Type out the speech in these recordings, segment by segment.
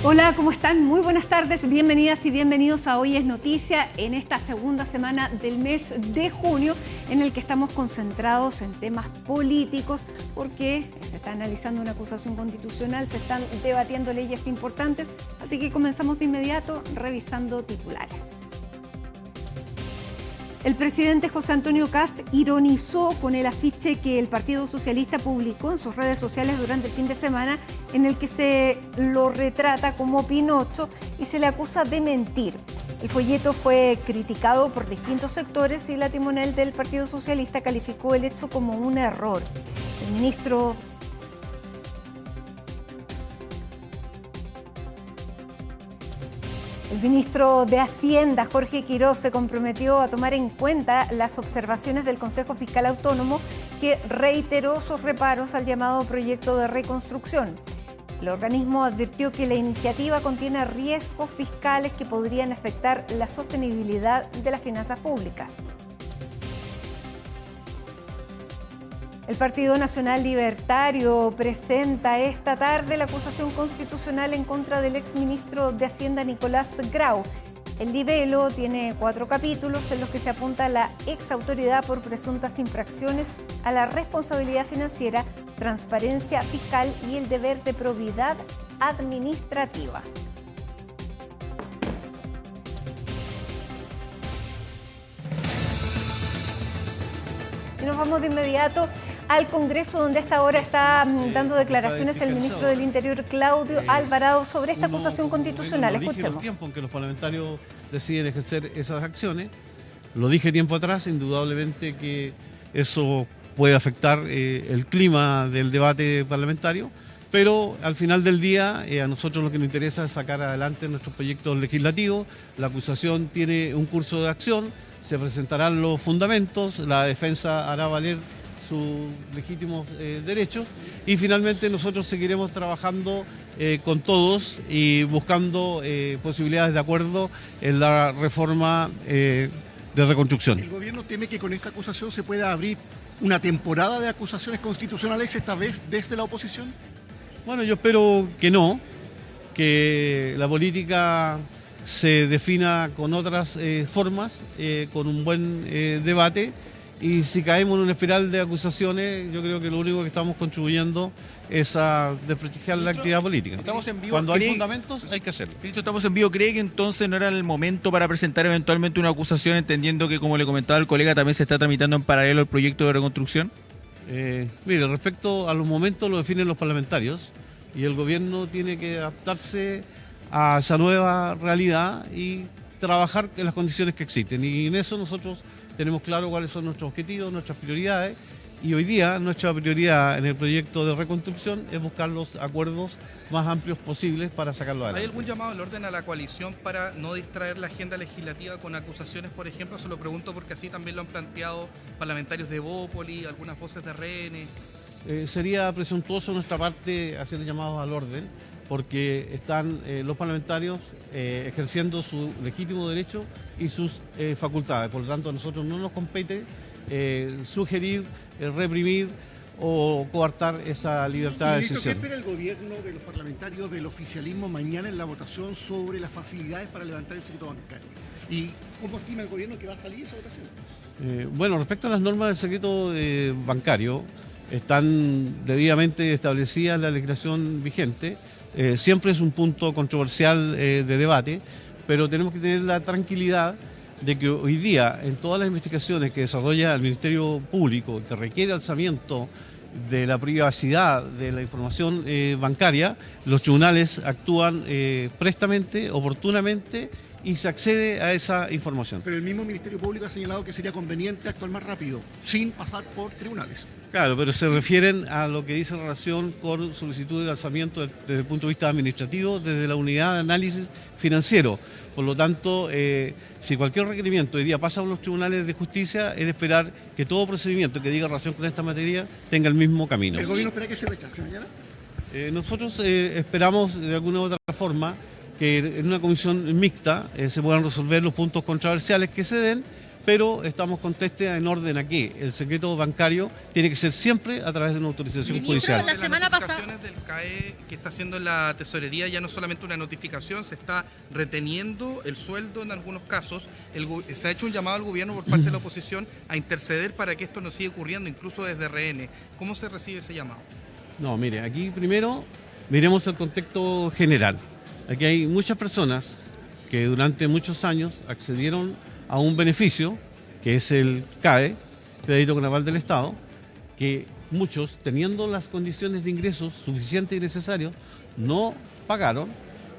Hola, ¿cómo están? Muy buenas tardes, bienvenidas y bienvenidos a Hoy es Noticia en esta segunda semana del mes de junio en el que estamos concentrados en temas políticos porque se está analizando una acusación constitucional, se están debatiendo leyes importantes, así que comenzamos de inmediato revisando titulares. El presidente José Antonio Kast ironizó con el afiche que el Partido Socialista publicó en sus redes sociales durante el fin de semana, en el que se lo retrata como Pinocho y se le acusa de mentir. El folleto fue criticado por distintos sectores y la timonel del Partido Socialista calificó el hecho como un error. El ministro de Hacienda, Jorge Quiroz, se comprometió a tomar en cuenta las observaciones del Consejo Fiscal Autónomo, que reiteró sus reparos al llamado proyecto de reconstrucción. El organismo advirtió que la iniciativa contiene riesgos fiscales que podrían afectar la sostenibilidad de las finanzas públicas. El Partido Nacional Libertario presenta esta tarde la acusación constitucional en contra del exministro de Hacienda Nicolás Grau. El libelo tiene 4 capítulos en los que se apunta a la exautoridad por presuntas infracciones a la responsabilidad financiera, transparencia fiscal y el deber de probidad administrativa. Y nos vamos de inmediato al Congreso, donde a esta hora está dando declaraciones el ministro del Interior, Claudio Alvarado, sobre esta acusación constitucional. Escuchemos. El tiempo en que los parlamentarios deciden ejercer esas acciones, lo dije tiempo atrás, indudablemente que eso puede afectar el clima del debate parlamentario, pero al final del día a nosotros lo que nos interesa es sacar adelante nuestros proyectos legislativos. La acusación tiene un curso de acción, se presentarán los fundamentos, la defensa hará valer sus legítimos derechos y finalmente nosotros seguiremos trabajando con todos y buscando posibilidades de acuerdo en la reforma de reconstrucción. ¿El gobierno teme que con esta acusación se pueda abrir una temporada de acusaciones constitucionales, esta vez desde la oposición? Bueno, yo espero que no, que la política se defina con otras formas, con un buen debate. Y si caemos en una espiral de acusaciones, yo creo que lo único que estamos contribuyendo es a desprestigiar la actividad política. Estamos en vivo. Cuando hay fundamentos, hay que hacerlo. Ministro, estamos en vivo. ¿Cree que entonces no era el momento para presentar eventualmente una acusación, entendiendo que, como le comentaba el colega, también se está tramitando en paralelo el proyecto de reconstrucción? Mire, respecto a los momentos lo definen los parlamentarios y el gobierno tiene que adaptarse a esa nueva realidad y trabajar en las condiciones que existen. Y en eso nosotros tenemos claro cuáles son nuestros objetivos, nuestras prioridades, y hoy día nuestra prioridad en el proyecto de reconstrucción es buscar los acuerdos más amplios posibles para sacarlo adelante. ¿Hay algún llamado al orden a la coalición para no distraer la agenda legislativa con acusaciones, por ejemplo? Se lo pregunto porque así también lo han planteado parlamentarios de Bópoli, algunas voces de RN. Sería presuntuoso nuestra parte hacer llamados al orden, porque están los parlamentarios ejerciendo su legítimo derecho y sus facultades. Por lo tanto, a nosotros no nos compete sugerir, reprimir o coartar esa libertad de decisión. ¿Qué espera el gobierno de los parlamentarios del oficialismo mañana en la votación sobre las facilidades para levantar el secreto bancario? ¿Y cómo estima el gobierno que va a salir esa votación? Bueno, respecto a las normas del secreto bancario, están debidamente establecidas en la legislación vigente. Siempre es un punto controversial de debate, pero tenemos que tener la tranquilidad de que hoy día, en todas las investigaciones que desarrolla el Ministerio Público, que requiere alzamiento de la privacidad de la información bancaria, los tribunales actúan prestamente, oportunamente, y se accede a esa información. Pero el mismo Ministerio Público ha señalado que sería conveniente actuar más rápido, sin pasar por tribunales. Claro, pero se refieren a lo que dice en relación con solicitudes de alzamiento desde el punto de vista administrativo, desde la unidad de análisis financiero. Por lo tanto, si cualquier requerimiento hoy día pasa por los tribunales de justicia, es de esperar que todo procedimiento que diga relación con esta materia tenga el mismo camino. ¿El gobierno espera que se rechace mañana? Nosotros esperamos de alguna u otra forma que en una comisión mixta se puedan resolver los puntos controversiales que se den, pero estamos contestes en orden a que el secreto bancario tiene que ser siempre a través de una autorización judicial. La semana pasada, las notificaciones del CAE que está haciendo la tesorería ya no solamente una notificación, se está reteniendo el sueldo en algunos casos. Se ha hecho un llamado al gobierno por parte de la oposición a interceder para que esto no siga ocurriendo, incluso desde RN. ¿Cómo se recibe ese llamado? No, mire, aquí primero miremos el contexto general. Aquí hay muchas personas que durante muchos años accedieron a un beneficio, que es el CAE, Crédito con Aval del Estado, que muchos, teniendo las condiciones de ingresos suficientes y necesarios, no pagaron,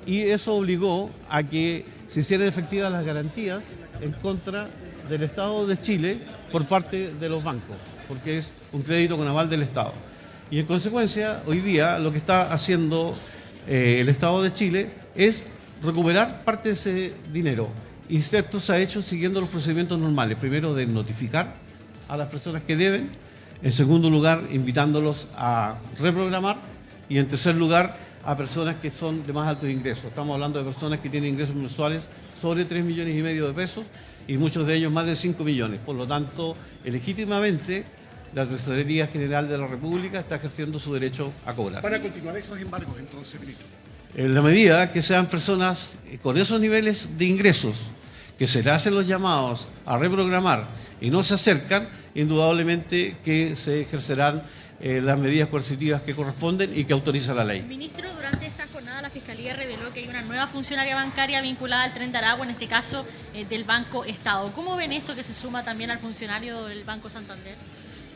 y eso obligó a que se hicieran efectivas las garantías en contra del Estado de Chile por parte de los bancos, porque es un crédito con aval del Estado. Y en consecuencia, hoy día lo que está haciendo el Estado de Chile es recuperar parte de ese dinero. Y esto se ha hecho siguiendo los procedimientos normales. Primero, de notificar a las personas que deben. En segundo lugar, invitándolos a reprogramar. Y en tercer lugar, a personas que son de más altos ingresos. Estamos hablando de personas que tienen ingresos mensuales sobre 3,5 millones de pesos y muchos de ellos más de 5 millones. Por lo tanto, legítimamente, la Tesorería General de la República está ejerciendo su derecho a cobrar. ¿Van a continuar esos embargos entonces, ministro? En la medida que sean personas con esos niveles de ingresos, que se le hacen los llamados a reprogramar y no se acercan, indudablemente que se ejercerán las medidas coercitivas que corresponden y que autoriza la ley. Ministro, durante esta jornada la Fiscalía reveló que hay una nueva funcionaria bancaria vinculada al Tren de Aragua, en este caso del Banco Estado. ¿Cómo ven esto que se suma también al funcionario del Banco Santander?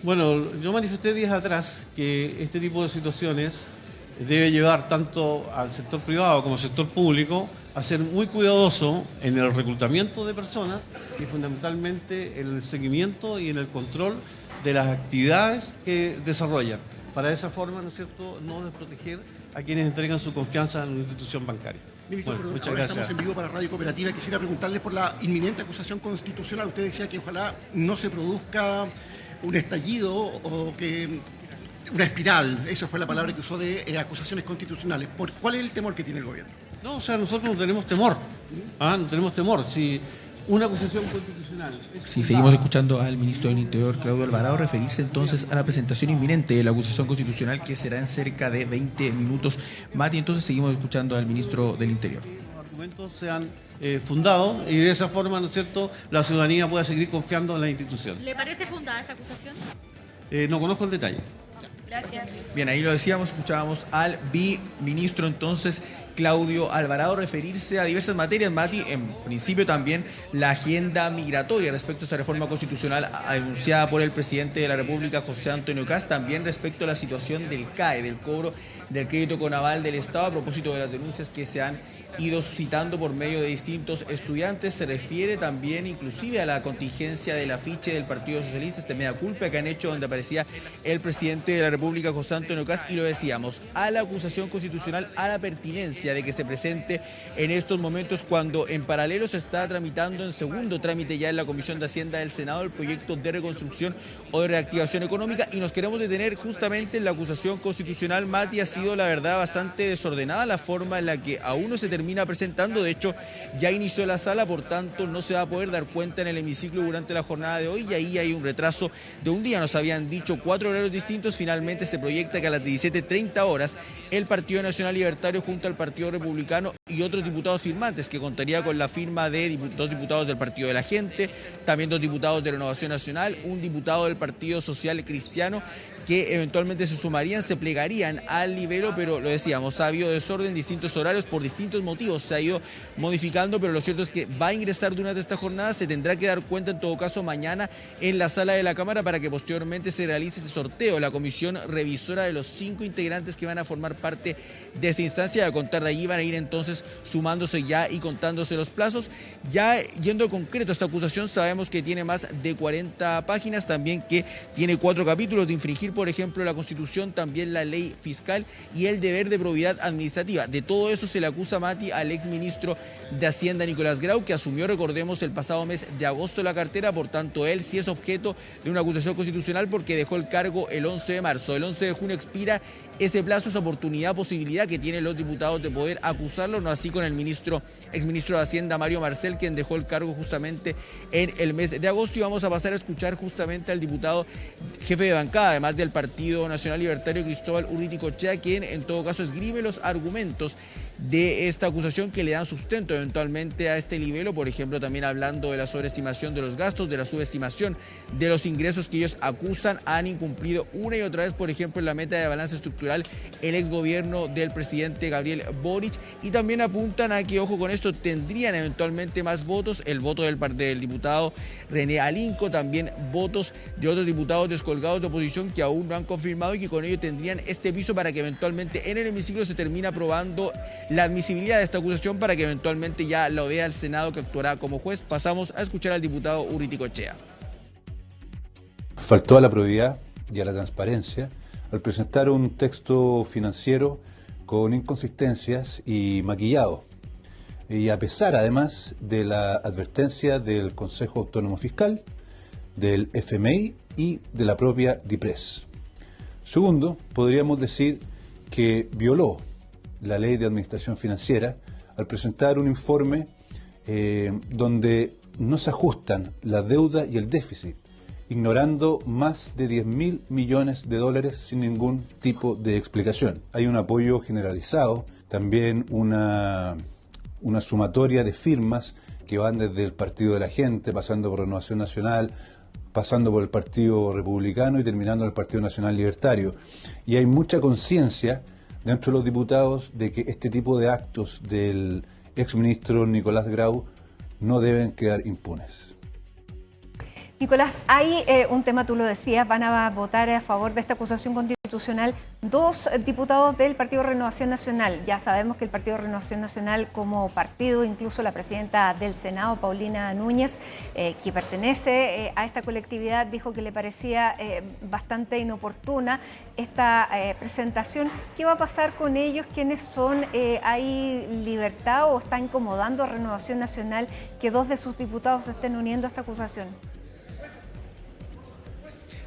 Bueno, yo manifesté días atrás que este tipo de situaciones debe llevar tanto al sector privado como al sector público a ser muy cuidadoso en el reclutamiento de personas y fundamentalmente en el seguimiento y en el control de las actividades que desarrollan. Para esa forma, ¿no es cierto?, no desproteger a quienes entregan su confianza en una institución bancaria. Ministro, Bueno, muchas ahora gracias. estamos en vivo para Radio Cooperativa. Quisiera preguntarle por la inminente acusación constitucional. Usted decía que ojalá no se produzca un estallido o que una espiral, esa fue la palabra que usó, de acusaciones constitucionales. ¿Cuál es el temor que tiene el gobierno? No, o sea, nosotros no tenemos temor. No tenemos temor. Si una acusación constitucional... Sí, seguimos escuchando al ministro del Interior, Claudio Alvarado, referirse entonces a la presentación inminente de la acusación constitucional, que será en cerca de 20 minutos. Mati, entonces seguimos escuchando al ministro del Interior. Los argumentos sean fundados y de esa forma, ¿no es cierto?, la ciudadanía pueda seguir confiando en la institución. ¿Le parece fundada esta acusación? No conozco el detalle. Gracias. Bien, ahí lo decíamos, escuchábamos al biministro entonces, Claudio Alvarado, referirse a diversas materias, Mati, en principio también la agenda migratoria respecto a esta reforma constitucional anunciada por el presidente de la República, José Antonio Kast, también respecto a la situación del CAE, del cobro del crédito con aval del Estado, a propósito de las denuncias que se han ido suscitando por medio de distintos estudiantes. Se refiere también inclusive a la contingencia del afiche del Partido Socialista, este mea culpa que han hecho, donde aparecía el presidente de la República, José Antonio Kast, y lo decíamos, a la acusación constitucional, a la pertinencia de que se presente en estos momentos, cuando en paralelo se está tramitando en segundo trámite ya en la Comisión de Hacienda del Senado el proyecto de reconstrucción o de reactivación económica, y nos queremos detener justamente en la acusación constitucional. Mati, ha sido la verdad bastante desordenada la forma en la que aún no se termina presentando. De hecho, ya inició la sala, por tanto no se va a poder dar cuenta en el hemiciclo durante la jornada de hoy, y ahí hay un retraso de un día. Nos habían dicho 4 horarios distintos. Finalmente se proyecta que a las 17:30 horas el Partido Nacional Libertario, junto al Partido Republicano y otros diputados firmantes, que contaría con la firma de 2 diputados del Partido de la Gente, también 2 diputados de Renovación Nacional, un diputado del Partido Social Cristiano, que eventualmente se sumarían, se plegarían al libero, pero lo decíamos, ha habido desorden, distintos horarios, por distintos motivos se ha ido modificando, pero lo cierto es que va a ingresar durante esta jornada. Se tendrá que dar cuenta en todo caso mañana en la sala de la Cámara, para que posteriormente se realice ese sorteo, la comisión revisora de los 5 integrantes que van a formar parte de esta instancia. A contar de allí van a ir entonces sumándose ya y contándose los plazos. Ya yendo en concreto a esta acusación, sabemos que tiene más de 40 páginas, también que tiene 4 capítulos: de infringir, por ejemplo, la Constitución, también la ley fiscal y el deber de probidad administrativa. De todo eso se le acusa, Mati, al exministro de Hacienda, Nicolás Grau, que asumió, recordemos, el pasado mes de agosto la cartera. Por tanto, él sí es objeto de una acusación constitucional porque dejó el cargo el 11 de marzo. El 11 de junio expira ese plazo, esa oportunidad, posibilidad que tienen los diputados de poder acusarlo, no así con el exministro de Hacienda, Mario Marcel, quien dejó el cargo justamente en el mes de agosto. Y vamos a pasar a escuchar justamente al diputado jefe de bancada, además del Partido Nacional Libertario, Cristóbal Urriticochea, quien en todo caso esgrime los argumentos de esta acusación que le dan sustento eventualmente a este libelo, por ejemplo, también hablando de la sobreestimación de los gastos, de la subestimación de los ingresos que ellos acusan han incumplido una y otra vez, por ejemplo, en la meta de balance estructural el exgobierno del presidente Gabriel Boric, y también apuntan a que, ojo con esto, tendrían eventualmente más votos, el voto del diputado René Alinco, también votos de otros diputados descolgados de oposición que aún no han confirmado, y que con ello tendrían este piso para que eventualmente en el hemiciclo se termine aprobando la admisibilidad de esta acusación, para que eventualmente ya lo vea el Senado, que actuará como juez. Pasamos a escuchar al diputado Urriticochea. Faltó a la probidad y a la transparencia al presentar un texto financiero con inconsistencias y maquillado, y a pesar además de la advertencia del Consejo Autónomo Fiscal, del FMI y de la propia DIPRES. Segundo, podríamos decir que violó la Ley de Administración Financiera al presentar un informe donde no se ajustan la deuda y el déficit, ignorando más de 10.000 millones de dólares sin ningún tipo de explicación. Hay un apoyo generalizado, también una sumatoria de firmas que van desde el Partido de la Gente, pasando por Renovación Nacional, pasando por el Partido Republicano y terminando en el Partido Nacional Libertario. Y hay mucha conciencia dentro de los diputados de que este tipo de actos del exministro Nicolás Grau no deben quedar impunes. Nicolás, hay un tema, tú lo decías, van a votar a favor de esta acusación constitucional dos diputados del Partido Renovación Nacional. Ya sabemos que el Partido Renovación Nacional como partido, incluso la presidenta del Senado, Paulina Núñez, que pertenece a esta colectividad, dijo que le parecía bastante inoportuna esta presentación. ¿Qué va a pasar con ellos? ¿Quiénes son? ¿Hay libertad o está incomodando a Renovación Nacional que dos de sus diputados se estén uniendo a esta acusación?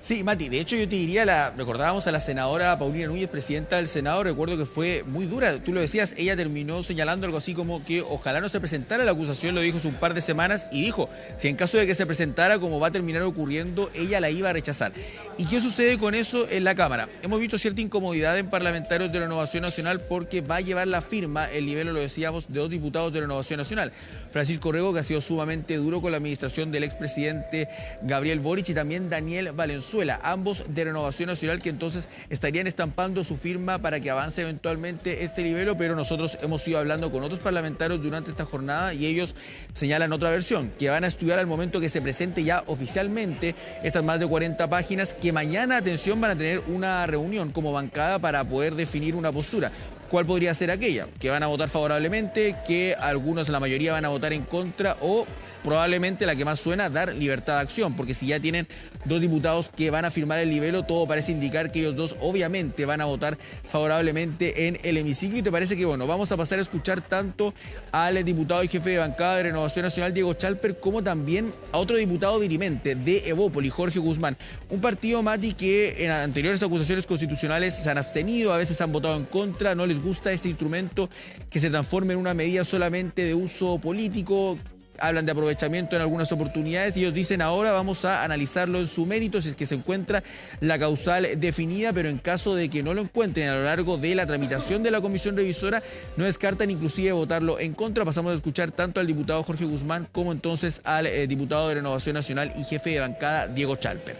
Sí, Mati, de hecho yo te diría, recordábamos a la senadora Paulina Núñez, presidenta del Senado, recuerdo que fue muy dura, tú lo decías, ella terminó señalando algo así como que ojalá no se presentara la acusación, lo dijo hace un par de semanas, y dijo, si en caso de que se presentara, como va a terminar ocurriendo, ella la iba a rechazar. ¿Y qué sucede con eso en la Cámara? Hemos visto cierta incomodidad en parlamentarios de Renovación Nacional porque va a llevar la firma, el nivel, lo decíamos, de dos diputados de Renovación Nacional. Francisco Rego, que ha sido sumamente duro con la administración del expresidente Gabriel Boric, y también Daniel Valenzuela, ambos de Renovación Nacional, que entonces estarían estampando su firma para que avance eventualmente este libelo, pero nosotros hemos ido hablando con otros parlamentarios durante esta jornada y ellos señalan otra versión, que van a estudiar al momento que se presente ya oficialmente estas más de 40 páginas, que mañana, atención, van a tener una reunión como bancada para poder definir una postura. ¿Cuál podría ser aquella? Que van a votar favorablemente, que algunos, la mayoría, van a votar en contra, o probablemente la que más suena, dar libertad de acción, porque si ya tienen dos diputados que van a firmar el libelo, todo parece indicar que ellos dos obviamente van a votar favorablemente en el hemiciclo. Y te parece que, bueno, vamos a pasar a escuchar tanto al diputado y jefe de bancada de Renovación Nacional, Diego Chalper, como también a otro diputado dirimente de Evópoli, Jorge Guzmán. Un partido, Mati, que en anteriores acusaciones constitucionales se han abstenido, a veces han votado en contra, no les gusta este instrumento que se transforme en una medida solamente de uso político. Hablan de aprovechamiento en algunas oportunidades y ellos dicen ahora vamos a analizarlo en su mérito si es que se encuentra la causal definida, pero en caso de que no lo encuentren a lo largo de la tramitación de la comisión revisora, no descartan inclusive votarlo en contra. Pasamos a escuchar tanto al diputado Jorge Guzmán como entonces al diputado de Renovación Nacional y jefe de bancada, Diego Chalper.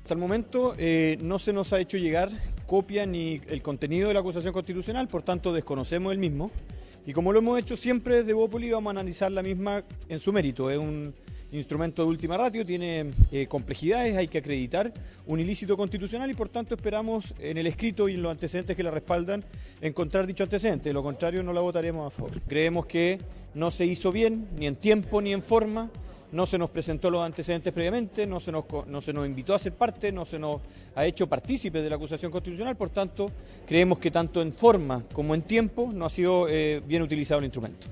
Hasta el momento no se nos ha hecho llegar copia ni el contenido de la acusación constitucional, por tanto desconocemos el mismo. Y como lo hemos hecho siempre desde Evópoli, vamos a analizar la misma en su mérito. Es un instrumento de última ratio, tiene complejidades, hay que acreditar un ilícito constitucional y por tanto esperamos en el escrito y en los antecedentes que la respaldan encontrar dicho antecedente. De lo contrario no la votaremos a favor. Creemos que no se hizo bien, ni en tiempo ni en forma, no se nos presentó los antecedentes previamente, no se nos invitó a ser parte, no se nos ha hecho partícipes de la acusación constitucional, por tanto, creemos que tanto en forma como en tiempo no ha sido bien utilizado el instrumento.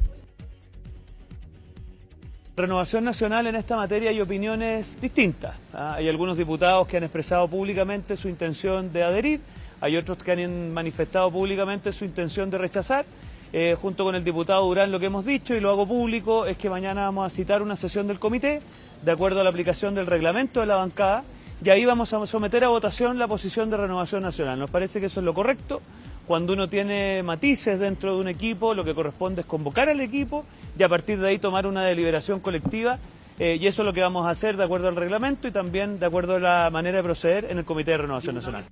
Renovación Nacional en esta materia hay opiniones distintas. Hay algunos diputados que han expresado públicamente su intención de adherir, hay otros que han manifestado públicamente su intención de rechazar. Junto con el diputado Durán, lo que hemos dicho y lo hago público es que mañana vamos a citar una sesión del comité de acuerdo a la aplicación del reglamento de la bancada y ahí vamos a someter a votación la posición de Renovación Nacional. Nos parece que eso es lo correcto. Cuando uno tiene matices dentro de un equipo, lo que corresponde es convocar al equipo y a partir de ahí tomar una deliberación colectiva y eso es lo que vamos a hacer de acuerdo al reglamento y también de acuerdo a la manera de proceder en el Comité de Renovación Nacional.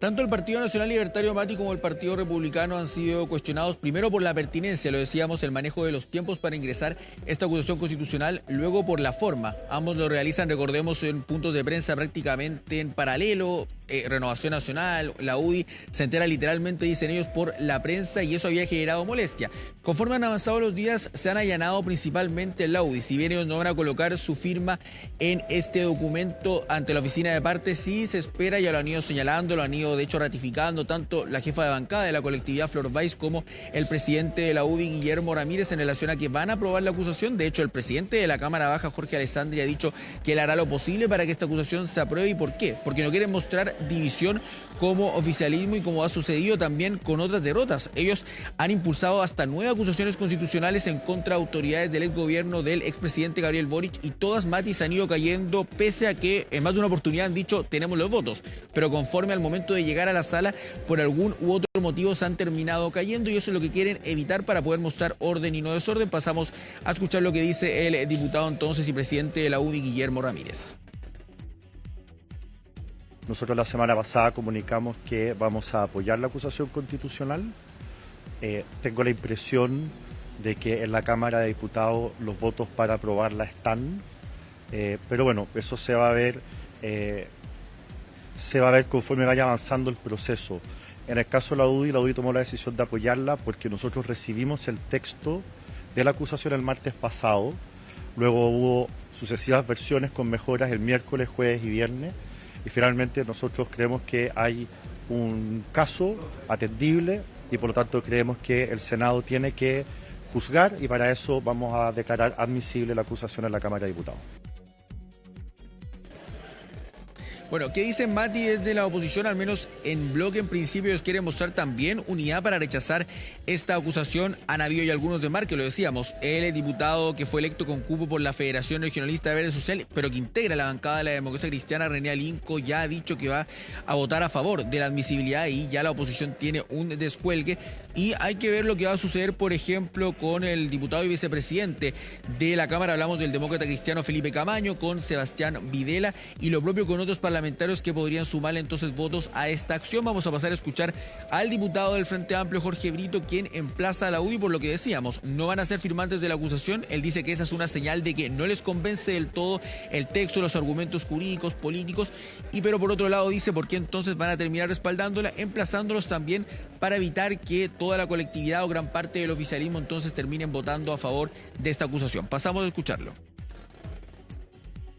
Tanto el Partido Nacional Libertario, Mati, como el Partido Republicano han sido cuestionados primero por la pertinencia, lo decíamos, el manejo de los tiempos para ingresar esta acusación constitucional, luego por la forma. Ambos lo realizan, recordemos, en puntos de prensa prácticamente en paralelo. Renovación Nacional, la UDI, se entera literalmente, dicen ellos, por la prensa y eso había generado molestia. Conforme han avanzado los días, se han allanado principalmente la UDI. Si bien ellos no van a colocar su firma en este documento ante la oficina de partes, sí se espera, ya lo han ido señalando, lo han ido de hecho ratificando tanto la jefa de bancada de la colectividad Flor Weiss como el presidente de la UDI, Guillermo Ramírez, en relación a que van a aprobar la acusación. De hecho, el presidente de la Cámara Baja, Jorge Alessandri, ha dicho que él hará lo posible para que esta acusación se apruebe. ¿Y por qué? Porque no quieren mostrar división como oficialismo y como ha sucedido también con otras derrotas. Ellos han impulsado hasta 9 acusaciones constitucionales en contra de autoridades del exgobierno del expresidente Gabriel Boric y todas, Mati, se han ido cayendo pese a que en más de una oportunidad han dicho tenemos los votos, pero conforme al momento de llegar a la sala por algún u otro motivo se han terminado cayendo y eso es lo que quieren evitar para poder mostrar orden y no desorden. Pasamos a escuchar lo que dice el diputado entonces y presidente de la UDI, Guillermo Ramírez. Nosotros la semana pasada comunicamos que vamos a apoyar la acusación constitucional. Tengo la impresión de que en la Cámara de Diputados los votos para aprobarla están, pero bueno, eso se va a ver conforme vaya avanzando el proceso. En el caso de la UDI tomó la decisión de apoyarla porque nosotros recibimos el texto de la acusación el martes pasado, luego hubo sucesivas versiones con mejoras el miércoles, jueves y viernes. Y finalmente nosotros creemos que hay un caso atendible y por lo tanto creemos que el Senado tiene que juzgar y para eso vamos a declarar admisible la acusación en la Cámara de Diputados. Bueno, ¿qué dicen, Mati, desde la oposición? Al menos en bloque, en principio, ellos quieren mostrar también unidad para rechazar esta acusación. Han habido ya algunos desmarques, lo decíamos. El diputado que fue electo con cupo por la Federación Regionalista de Verde Social, pero que integra la bancada de la Democracia Cristiana, René Alinco, ya ha dicho que va a votar a favor de la admisibilidad y ya la oposición tiene un descuelgue. Y hay que ver lo que va a suceder, por ejemplo, con el diputado y vicepresidente de la Cámara. Hablamos del demócrata cristiano Felipe Camaño, con Sebastián Videla y lo propio con otros parlamentarios que podrían sumarle entonces votos a esta acción. Vamos a pasar a escuchar al diputado del Frente Amplio, Jorge Brito, quien emplaza a la UDI por lo que decíamos. No van a ser firmantes de la acusación. Él dice que esa es una señal de que no les convence del todo el texto, los argumentos jurídicos, políticos, pero por otro lado dice por qué entonces van a terminar respaldándola, emplazándolos también para evitar que toda la colectividad o gran parte del oficialismo entonces terminen votando a favor de esta acusación. Pasamos a escucharlo.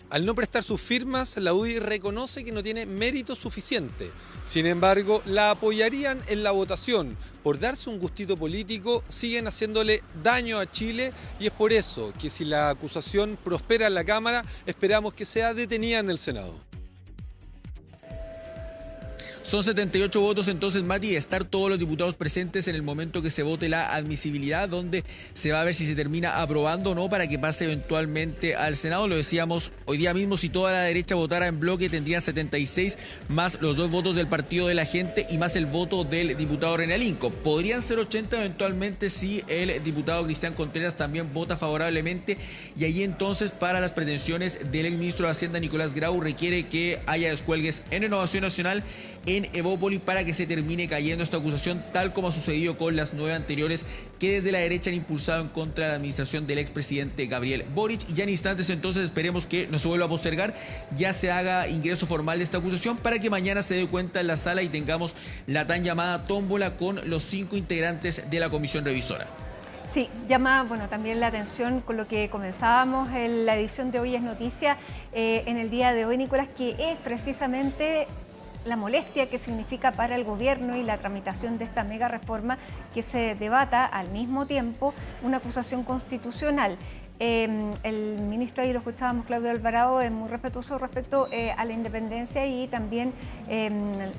Al no prestar sus firmas, la UDI reconoce que no tiene mérito suficiente. Sin embargo, la apoyarían en la votación. Por darse un gustito político, siguen haciéndole daño a Chile y es por eso que si la acusación prospera en la Cámara, esperamos que sea detenida en el Senado. Son 78 votos entonces, Mati, de estar todos los diputados presentes en el momento que se vote la admisibilidad, donde se va a ver si se termina aprobando o no para que pase eventualmente al Senado. Lo decíamos, hoy día mismo si toda la derecha votara en bloque tendrían 76 más los 2 votos del Partido de la Gente y más el voto del diputado René Alinco. Podrían ser 80 eventualmente si el diputado Cristian Contreras también vota favorablemente y ahí entonces para las pretensiones del exministro de Hacienda Nicolás Grau requiere que haya descuelgues en Renovación Nacional, en Evópolis, para que se termine cayendo esta acusación, tal como ha sucedido con las 9 anteriores que desde la derecha han impulsado en contra de la administración del expresidente Gabriel Boric. Y ya en instantes entonces esperemos que no se vuelva a postergar, ya se haga ingreso formal de esta acusación para que mañana se dé cuenta en la sala y tengamos la tan llamada tómbola con los 5 integrantes de la comisión revisora. Sí, llama también la atención con lo que comenzábamos en la edición de Hoy es Noticia en el día de hoy, Nicolás, que es precisamente la molestia que significa para el gobierno y la tramitación de esta mega reforma que se debata al mismo tiempo una acusación constitucional. El ministro, ahí lo escuchábamos, Claudio Alvarado, es muy respetuoso respecto a la independencia y también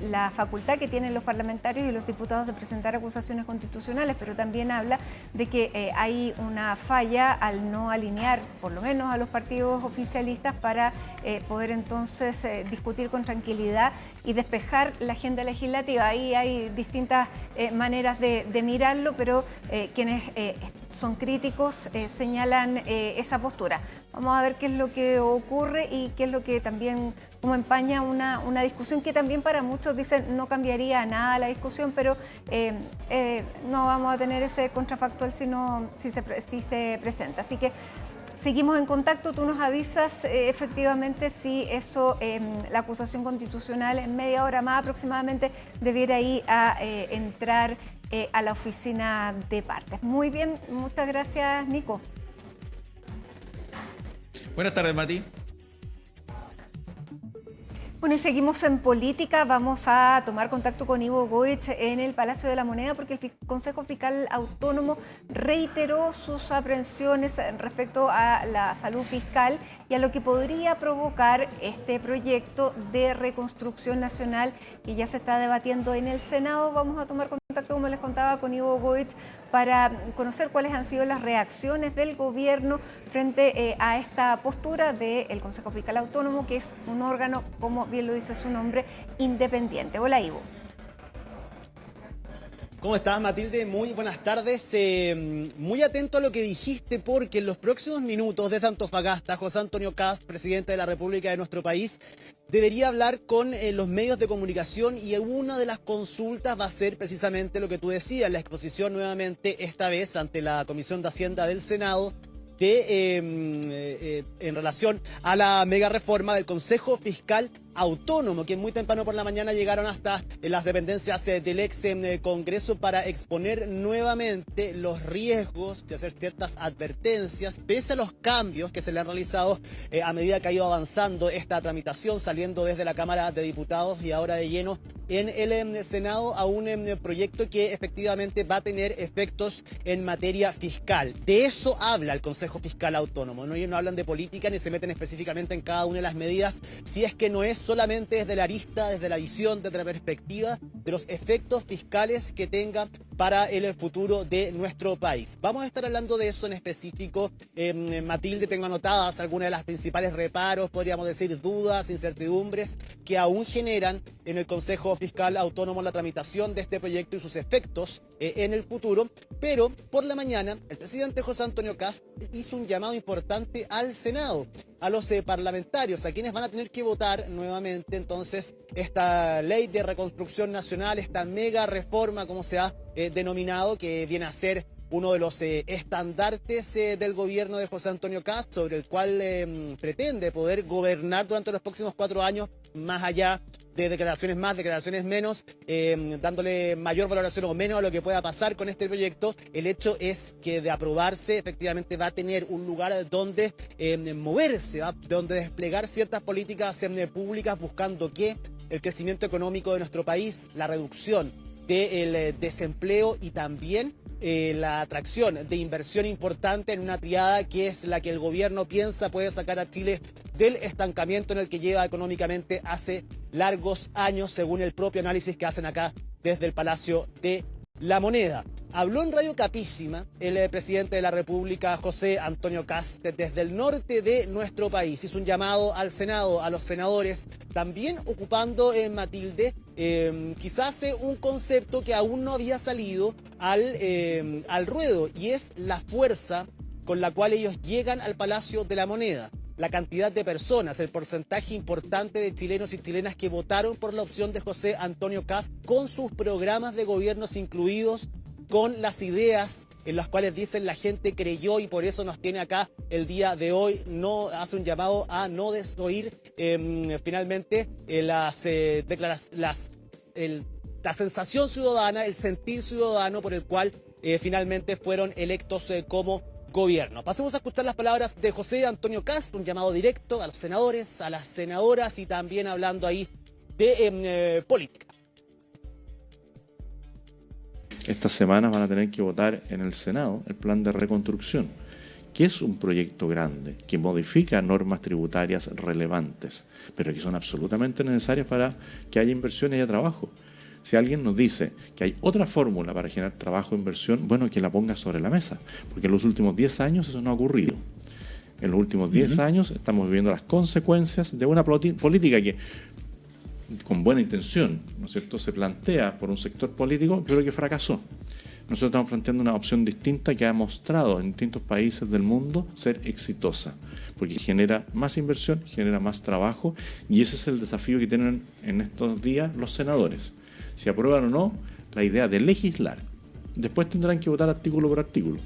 la facultad que tienen los parlamentarios y los diputados de presentar acusaciones constitucionales, pero también habla de que hay una falla al no alinear, por lo menos a los partidos oficialistas, para poder entonces discutir con tranquilidad y despejar la agenda legislativa. Ahí hay distintas maneras de mirarlo, pero quienes son críticos señalan esa postura. Vamos a ver qué es lo que ocurre y qué es lo que también como empaña una discusión que también para muchos dicen no cambiaría nada la discusión, pero no vamos a tener ese contrafactual si se presenta. Así que seguimos en contacto, tú nos avisas efectivamente si eso, la acusación constitucional en media hora más aproximadamente debiera ir a entrar a la oficina de partes. Muy bien, muchas gracias, Nico. Buenas tardes, Mati. Bueno, y seguimos en política. Vamos a tomar contacto con Ivo Goich en el Palacio de la Moneda porque el Consejo Fiscal Autónomo reiteró sus aprehensiones respecto a la salud fiscal y a lo que podría provocar este proyecto de reconstrucción nacional que ya se está debatiendo en el Senado. Vamos a tomar contacto, como les contaba, con Ivo Goich para conocer cuáles han sido las reacciones del gobierno frente a esta postura del Consejo Fiscal Autónomo, que es un órgano, como bien lo dice su nombre, independiente. Hola, Ivo. ¿Cómo estás, Matilde? Muy buenas tardes. Muy atento a lo que dijiste, porque en los próximos minutos desde Antofagasta, José Antonio Kast, presidente de la República de nuestro país, debería hablar con los medios de comunicación y una de las consultas va a ser precisamente lo que tú decías, la exposición nuevamente, esta vez ante la Comisión de Hacienda del Senado, en relación a la mega reforma del Consejo Fiscal Autónomo, que muy temprano por la mañana llegaron hasta las dependencias del ex Congreso para exponer nuevamente los riesgos y hacer ciertas advertencias, pese a los cambios que se le han realizado a medida que ha ido avanzando esta tramitación, saliendo desde la Cámara de Diputados y ahora de lleno en el Senado a un proyecto que efectivamente va a tener efectos en materia fiscal. De eso habla el Consejo Fiscal Autónomo, ¿no? Ellos no hablan de política ni se meten específicamente en cada una de las medidas, si es que no es solamente desde la arista, desde la visión, desde la perspectiva de los efectos fiscales que tenga para el futuro de nuestro país. Vamos a estar hablando de eso en específico. Matilde, tengo anotadas algunas de las principales reparos, podríamos decir dudas, incertidumbres que aún generan en el Consejo Fiscal Autónomo la tramitación de este proyecto y sus efectos en el futuro. Pero por la mañana el presidente José Antonio Kast hizo un llamado importante al Senado, a los parlamentarios, a quienes van a tener que votar nuevamente entonces esta ley de reconstrucción nacional, esta mega reforma, como se ha denominado, que viene a ser uno de los estandartes del gobierno de José Antonio Kast, sobre el cual pretende poder gobernar durante los próximos 4 años, más allá de declaraciones más, declaraciones menos, dándole mayor valoración o menos a lo que pueda pasar con este proyecto. El hecho es que de aprobarse, efectivamente va a tener un lugar donde moverse, donde desplegar ciertas políticas públicas, buscando que el crecimiento económico de nuestro país, la reducción del desempleo y también la atracción de inversión importante en una triada que es la que el gobierno piensa puede sacar a Chile del estancamiento en el que lleva económicamente hace largos años, según el propio análisis que hacen acá desde el Palacio de la Moneda. Habló en Radio Capísima el presidente de la República, José Antonio Kast, desde el norte de nuestro país. Hizo un llamado al Senado, a los senadores, también ocupando en Matilde quizás un concepto que aún no había salido al ruedo, y es la fuerza con la cual ellos llegan al Palacio de la Moneda. La cantidad de personas, el porcentaje importante de chilenos y chilenas que votaron por la opción de José Antonio Kast, con sus programas de gobiernos incluidos, con las ideas en las cuales dicen la gente creyó y por eso nos tiene acá el día de hoy. No hace un llamado a no desoír finalmente la sensación ciudadana, el sentir ciudadano por el cual finalmente fueron electos como gobierno. Pasemos a escuchar las palabras de José Antonio Kast, un llamado directo a los senadores, a las senadoras y también hablando ahí de política. Estas semanas van a tener que votar en el Senado el plan de reconstrucción, que es un proyecto grande, que modifica normas tributarias relevantes, pero que son absolutamente necesarias para que haya inversión y haya trabajo. Si alguien nos dice que hay otra fórmula para generar trabajo e inversión, bueno, que la ponga sobre la mesa, porque en los últimos 10 años eso no ha ocurrido. En los últimos 10 años estamos viviendo las consecuencias de una política que, con buena intención, ¿no es cierto?, se plantea por un sector político, pero que fracasó. Nosotros estamos planteando una opción distinta que ha mostrado en distintos países del mundo ser exitosa, porque genera más inversión, genera más trabajo, y ese es el desafío que tienen en estos días los senadores. Si aprueban o no la idea de legislar. Después tendrán que votar artículo por artículo,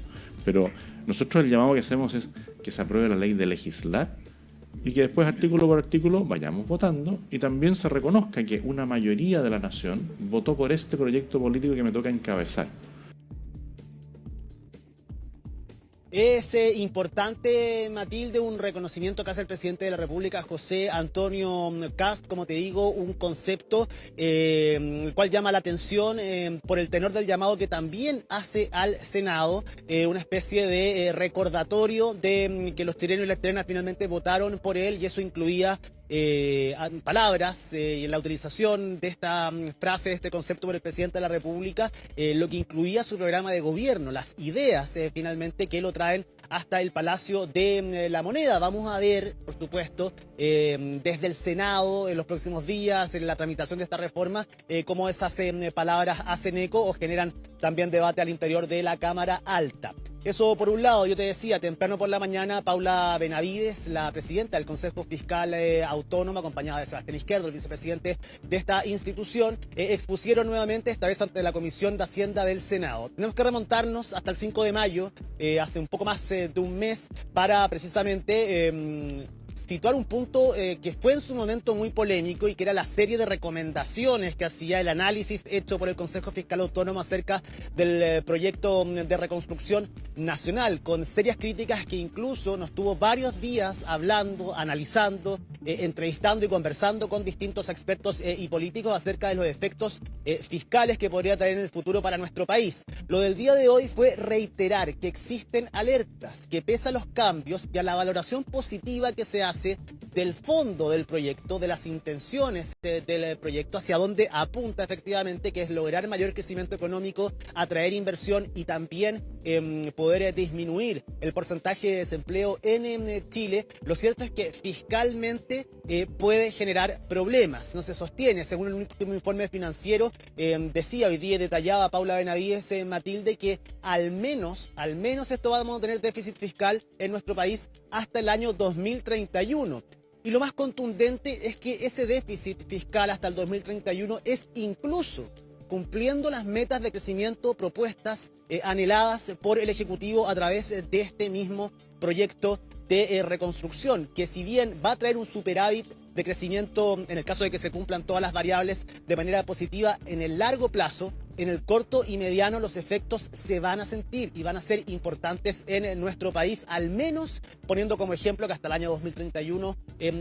pero nosotros el llamado que hacemos es que se apruebe la ley de legislar y que después artículo por artículo vayamos votando y también se reconozca que una mayoría de la nación votó por este proyecto político que me toca encabezar. Es importante, Matilde, un reconocimiento que hace el presidente de la República, José Antonio Kast, como te digo, un concepto el cual llama la atención por el tenor del llamado que también hace al Senado, una especie de recordatorio de que los chilenos y las chilenas finalmente votaron por él, y eso incluía palabras y la utilización de esta frase, de este concepto por el presidente de la República, lo que incluía su programa de gobierno, las ideas finalmente que lo traen hasta el Palacio de la Moneda. Vamos a ver, por supuesto, desde el Senado en los próximos días, en la tramitación de esta reforma, cómo esas palabras hacen eco o generan también debate al interior de la Cámara Alta. Eso por un lado. Yo te decía, temprano por la mañana, Paula Benavides, la presidenta del Consejo Fiscal Autónomo, acompañada de Sebastián Izquierdo, el vicepresidente de esta institución, expusieron nuevamente, esta vez ante la Comisión de Hacienda del Senado. Tenemos que remontarnos hasta el 5 de mayo, hace un poco más de un mes, para precisamente situar un punto que fue en su momento muy polémico y que era la serie de recomendaciones que hacía el análisis hecho por el Consejo Fiscal Autónomo acerca del proyecto de reconstrucción nacional, con serias críticas que incluso nos tuvo varios días hablando, analizando, entrevistando y conversando con distintos expertos y políticos acerca de los efectos fiscales que podría traer en el futuro para nuestro país. Lo del día de hoy fue reiterar que existen alertas, que pese a los cambios y a la valoración positiva que se hace del fondo del proyecto, de las intenciones del proyecto, hacia dónde apunta efectivamente, que es lograr mayor crecimiento económico, atraer inversión y también poder disminuir el porcentaje de desempleo en Chile. Lo cierto es que fiscalmente puede generar problemas, no se sostiene. Según el último informe financiero, decía hoy día, detallaba Paula Benavides, Matilde, que al menos esto vamos a tener déficit fiscal en nuestro país hasta el año 2031. Y lo más contundente es que ese déficit fiscal hasta el 2031 es incluso cumpliendo las metas de crecimiento propuestas, anheladas por el Ejecutivo a través de este mismo proyecto de reconstrucción, que si bien va a traer un superávit de crecimiento en el caso de que se cumplan todas las variables de manera positiva, en el largo plazo, en el corto y mediano, los efectos se van a sentir y van a ser importantes en nuestro país, al menos poniendo como ejemplo que hasta el año 2031,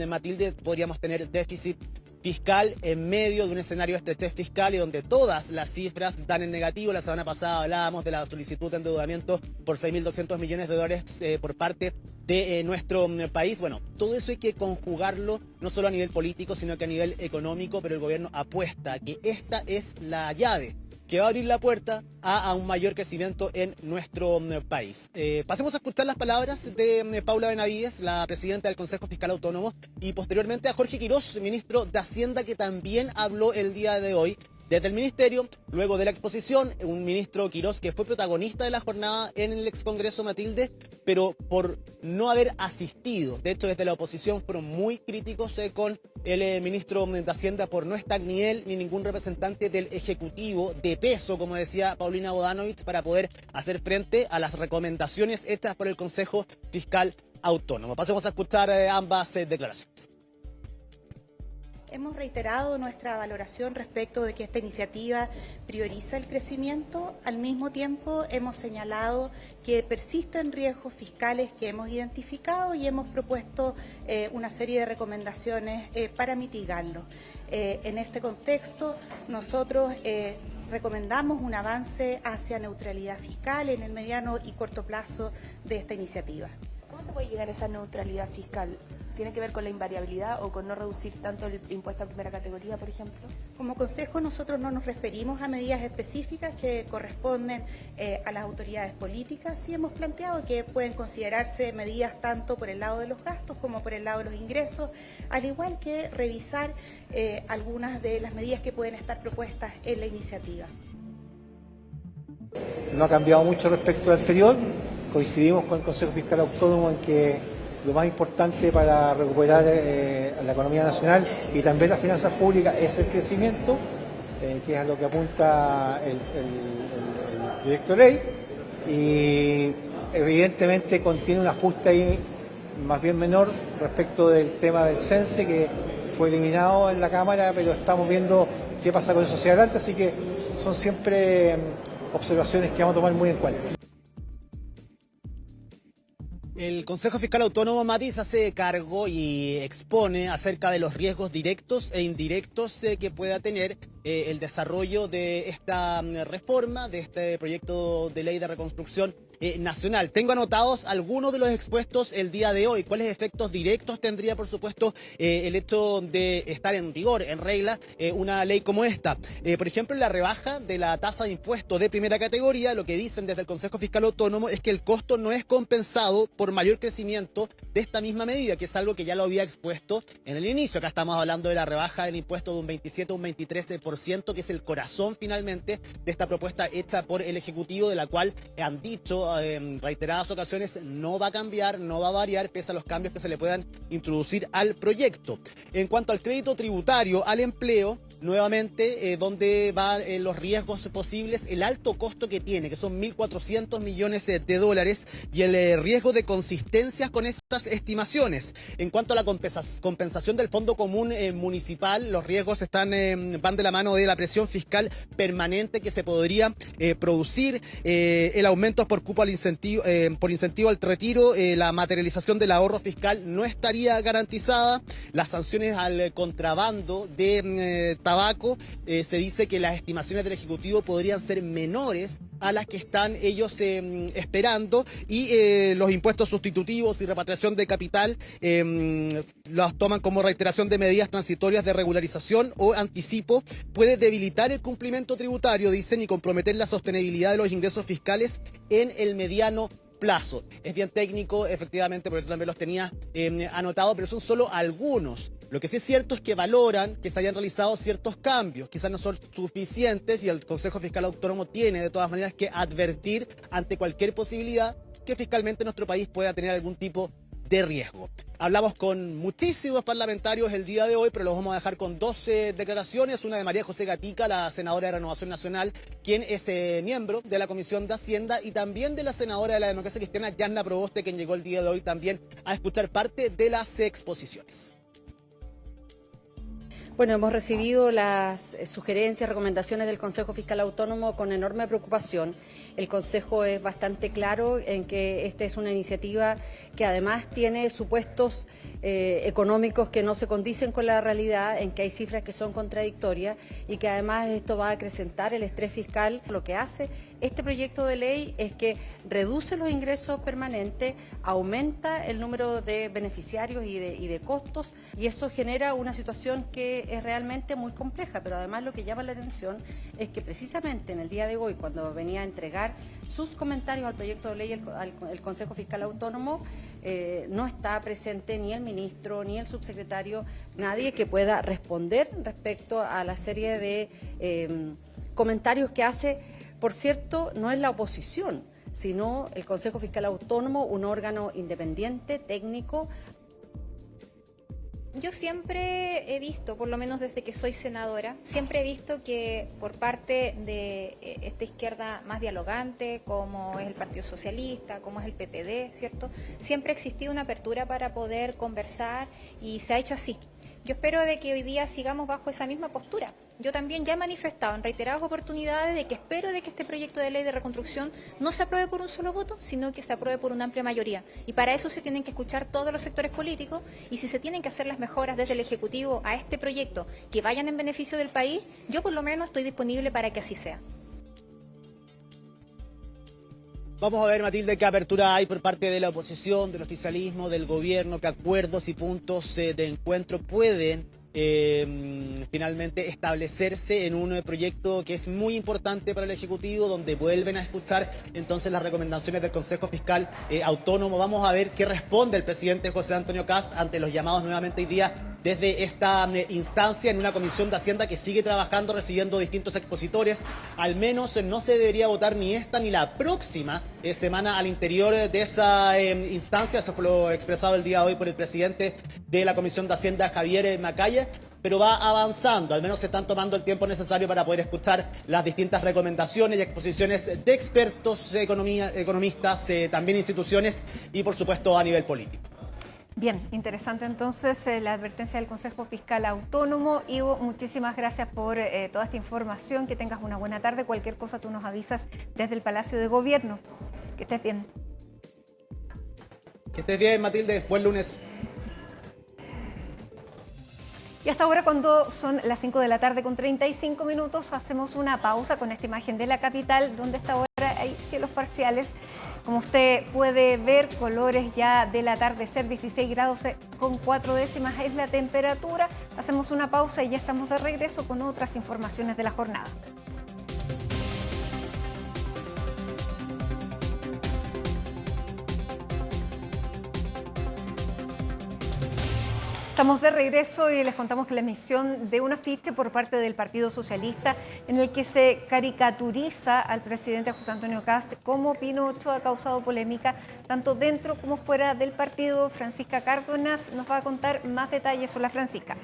Matilde, podríamos tener déficit fiscal en medio de un escenario de estrechez fiscal y donde todas las cifras dan en negativo. La semana pasada hablábamos de la solicitud de endeudamiento por 6.200 millones de dólares por parte de nuestro país. Bueno, todo eso hay que conjugarlo no solo a nivel político, sino que a nivel económico, pero el gobierno apuesta a que esta es la llave que va a abrir la puerta a un mayor crecimiento en nuestro país. Pasemos a escuchar las palabras de Paula Benavides, la presidenta del Consejo Fiscal Autónomo, y posteriormente a Jorge Quirós, ministro de Hacienda, que también habló el día de hoy desde el ministerio, luego de la exposición. Un ministro Quirós que fue protagonista de la jornada en el excongreso, Matilde, pero por no haber asistido. De hecho, desde la oposición fueron muy críticos con el ministro de Hacienda por no estar ni él ni ningún representante del Ejecutivo de peso, como decía Paulina Bodanovich, para poder hacer frente a las recomendaciones hechas por el Consejo Fiscal Autónomo. Pasemos a escuchar ambas declaraciones. Hemos reiterado nuestra valoración respecto de que esta iniciativa prioriza el crecimiento. Al mismo tiempo, hemos señalado que persisten riesgos fiscales que hemos identificado y hemos propuesto una serie de recomendaciones para mitigarlos. En este contexto, nosotros recomendamos un avance hacia neutralidad fiscal en el mediano y corto plazo de esta iniciativa. ¿Cómo se puede llegar a esa neutralidad fiscal? ¿Tiene que ver con la invariabilidad o con no reducir tanto el impuesto a primera categoría, por ejemplo? Como Consejo nosotros no nos referimos a medidas específicas que corresponden a las autoridades políticas. Sí hemos planteado que pueden considerarse medidas tanto por el lado de los gastos como por el lado de los ingresos, al igual que revisar algunas de las medidas que pueden estar propuestas en la iniciativa. No ha cambiado mucho respecto al anterior. Coincidimos con el Consejo Fiscal Autónomo en que lo más importante para recuperar la economía nacional y también las finanzas públicas es el crecimiento, que es a lo que apunta el proyecto de ley, y evidentemente contiene un ajuste ahí más bien menor respecto del tema del CENSE, que fue eliminado en la Cámara, pero estamos viendo qué pasa con eso hacia adelante, así que son siempre observaciones que vamos a tomar muy en cuenta. El Consejo Fiscal Autónomo, Mati, se hace cargo y expone acerca de los riesgos directos e indirectos que pueda tener el desarrollo de esta reforma, de este proyecto de ley de reconstrucción nacional. Tengo anotados algunos de los expuestos el día de hoy. ¿Cuáles efectos directos tendría, por supuesto, el hecho de estar en rigor, en regla, una ley como esta? Por ejemplo, la rebaja de la tasa de impuesto de primera categoría, lo que dicen desde el Consejo Fiscal Autónomo es que el costo no es compensado por mayor crecimiento de esta misma medida, que es algo que ya lo había expuesto en el inicio. Acá estamos hablando de la rebaja del impuesto de un 27 a un 23%, que es el corazón finalmente de esta propuesta hecha por el Ejecutivo, de la cual han dicho en reiteradas ocasiones no va a cambiar, no va a variar, pese a los cambios que se le puedan introducir al proyecto. En cuanto al crédito tributario al empleo, nuevamente, donde van los riesgos posibles, el alto costo que tiene, que son 1.400 millones de dólares, y el riesgo de consistencias con estas estimaciones. En cuanto a la compensación del Fondo Común Municipal, los riesgos van de la mano de la presión fiscal permanente que se podría producir, el aumento por cupo al incentivo, por incentivo al retiro, la materialización del ahorro fiscal no estaría garantizada, las sanciones al contrabando de tabaco, se dice que las estimaciones del Ejecutivo podrían ser menores a las que están ellos esperando, y los impuestos sustitutivos y repatriación de capital los toman como reiteración de medidas transitorias de regularización o anticipo, puede debilitar el cumplimiento tributario, dicen, y comprometer la sostenibilidad de los ingresos fiscales en el mediano plazo. Es bien técnico, efectivamente, por eso también los tenía anotados, pero son solo algunos. Lo que sí es cierto es que valoran que se hayan realizado ciertos cambios, quizás no son suficientes, y el Consejo Fiscal Autónomo tiene de todas maneras que advertir ante cualquier posibilidad que fiscalmente nuestro país pueda tener algún tipo de riesgo. Hablamos con muchísimos parlamentarios el día de hoy, pero los vamos a dejar con 12 declaraciones, una de María José Gatica, la senadora de Renovación Nacional, quien es miembro de la Comisión de Hacienda, y también de la senadora de la Democracia Cristiana, Yanna Proboste, quien llegó el día de hoy también a escuchar parte de las exposiciones. Bueno, hemos recibido las sugerencias, recomendaciones del Consejo Fiscal Autónomo con enorme preocupación. El Consejo es bastante claro en que esta es una iniciativa que además tiene supuestos económicos que no se condicen con la realidad, en que hay cifras que son contradictorias, y que además esto va a acrecentar el estrés fiscal. Lo que hace este proyecto de ley es que reduce los ingresos permanentes, aumenta el número de beneficiarios y de costos, y eso genera una situación que es realmente muy compleja. Pero además lo que llama la atención es que precisamente en el día de hoy, cuando venía a entregar sus comentarios al proyecto de ley el Consejo Fiscal Autónomo, no está presente ni el ministro, ni el subsecretario, nadie que pueda responder respecto a la serie de comentarios que hace. Por cierto, no es la oposición, sino el Consejo Fiscal Autónomo, un órgano independiente, técnico. Yo siempre he visto, por lo menos desde que soy senadora, siempre he visto que por parte de esta izquierda más dialogante, como es el Partido Socialista, como es el PPD, ¿cierto? Siempre ha existido una apertura para poder conversar, y se ha hecho así. Yo espero de que hoy día sigamos bajo esa misma postura. Yo también ya he manifestado en reiteradas oportunidades de que espero de que este proyecto de ley de reconstrucción no se apruebe por un solo voto, sino que se apruebe por una amplia mayoría. Y para eso se tienen que escuchar todos los sectores políticos, y si se tienen que hacer las mejoras desde el Ejecutivo a este proyecto que vayan en beneficio del país, yo por lo menos estoy disponible para que así sea. Vamos a ver, Matilde, qué apertura hay por parte de la oposición, del oficialismo, del gobierno, qué acuerdos y puntos de encuentro pueden finalmente establecerse en un proyecto que es muy importante para el Ejecutivo, donde vuelven a escuchar entonces las recomendaciones del Consejo Fiscal Autónomo. Vamos a ver qué responde el presidente José Antonio Kast ante los llamados nuevamente hoy día desde esta instancia en una comisión de Hacienda que sigue trabajando, recibiendo distintos expositores. Al menos no se debería votar ni esta ni la próxima semana al interior de esa instancia. Eso fue lo expresado el día de hoy por el presidente de la Comisión de Hacienda, Javier Macaya. Pero va avanzando, al menos se están tomando el tiempo necesario para poder escuchar las distintas recomendaciones y exposiciones de expertos, economistas, también instituciones y por supuesto a nivel político. Bien, interesante entonces la advertencia del Consejo Fiscal Autónomo. Ivo, muchísimas gracias por toda esta información. Que tengas una buena tarde. Cualquier cosa tú nos avisas desde el Palacio de Gobierno. Que estés bien. Que estés bien, Matilde. Buen lunes. Y hasta ahora, cuando son las 5 de la tarde con 35 minutos, hacemos una pausa con esta imagen de la capital, donde hasta ahora hay cielos parciales. Como usted puede ver, colores ya del atardecer, 16 grados con 4 décimas es la temperatura. Hacemos una pausa y ya estamos de regreso con otras informaciones de la jornada. Estamos de regreso y les contamos que la emisión de un afiche por parte del Partido Socialista en el que se caricaturiza al presidente José Antonio Kast como Pinocho ha causado polémica tanto dentro como fuera del partido. Francisca Cárdenas nos va a contar más detalles. Hola, Francisca.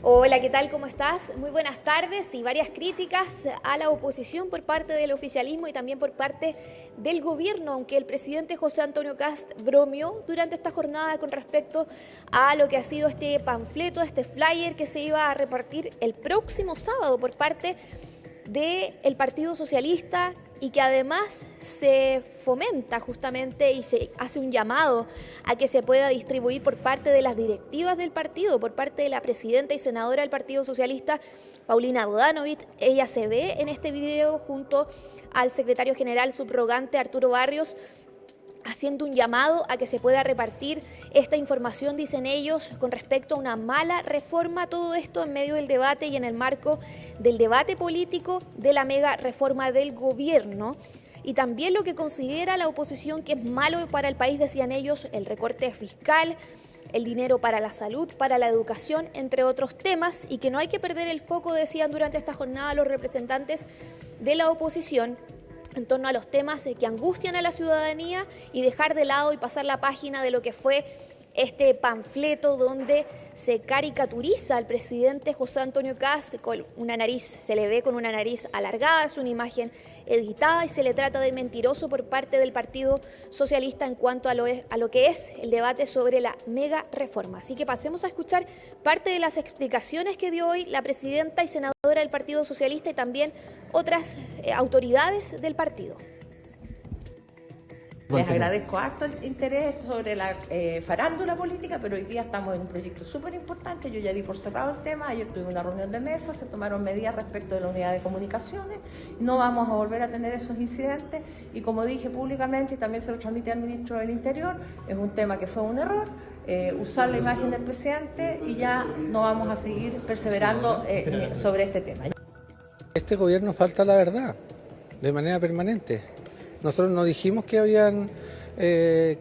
Hola, ¿qué tal? ¿Cómo estás? Muy buenas tardes. Y varias críticas a la oposición por parte del oficialismo y también por parte del gobierno, aunque el presidente José Antonio Kast bromeó durante esta jornada con respecto a lo que ha sido este panfleto, este flyer que se iba a repartir el próximo sábado por parte del Partido Socialista, y que además se fomenta justamente y se hace un llamado a que se pueda distribuir por parte de las directivas del partido, por parte de la presidenta y senadora del Partido Socialista, Paulina Bodanovich. Ella se ve en este video junto al secretario general subrogante Arturo Barrios, haciendo un llamado a que se pueda repartir esta información, dicen ellos, con respecto a una mala reforma. Todo esto en medio del debate y en el marco del debate político de la mega reforma del gobierno. Y también lo que considera la oposición que es malo para el país, decían ellos, el recorte fiscal, el dinero para la salud, para la educación, entre otros temas, y que no hay que perder el foco, decían durante esta jornada los representantes de la oposición, en torno a los temas que angustian a la ciudadanía, y dejar de lado y pasar la página de lo que fue este panfleto donde se caricaturiza al presidente José Antonio Kast con una nariz, se le ve con una nariz alargada, es una imagen editada y se le trata de mentiroso por parte del Partido Socialista en cuanto a lo que es el debate sobre la mega reforma. Así que pasemos a escuchar parte de las explicaciones que dio hoy la presidenta y senadora del Partido Socialista y también otras autoridades del partido. Les agradezco harto el interés sobre la farándula política, pero hoy día estamos en un proyecto súper importante. Yo ya di por cerrado el tema, ayer tuve una reunión de mesa, se tomaron medidas respecto de la unidad de comunicaciones, no vamos a volver a tener esos incidentes y como dije públicamente y también se lo transmití al ministro del Interior, es un tema que fue un error, usar la imagen del presidente y ya no vamos a seguir perseverando sobre este tema. Este gobierno falta la verdad de manera permanente. Nosotros no dijimos que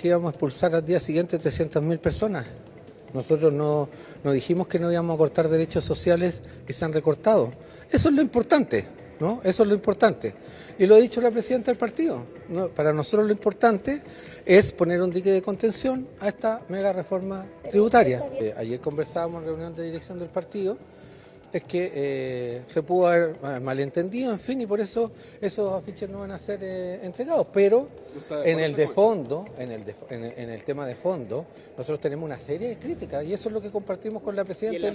íbamos a expulsar al día siguiente 300.000 personas. Nosotros no dijimos que no íbamos a cortar derechos sociales que se han recortado. Eso es lo importante, ¿no? Eso es lo importante. Y lo ha dicho la presidenta del partido, ¿no? Para nosotros lo importante es poner un dique de contención a esta mega reforma tributaria. Ayer conversábamos en reunión de dirección del partido es que se pudo haber malentendido, en fin, y por eso esos afiches no van a ser entregados. Pero en el de fondo, en el tema de fondo, nosotros tenemos una serie de críticas y eso es lo que compartimos con la presidenta.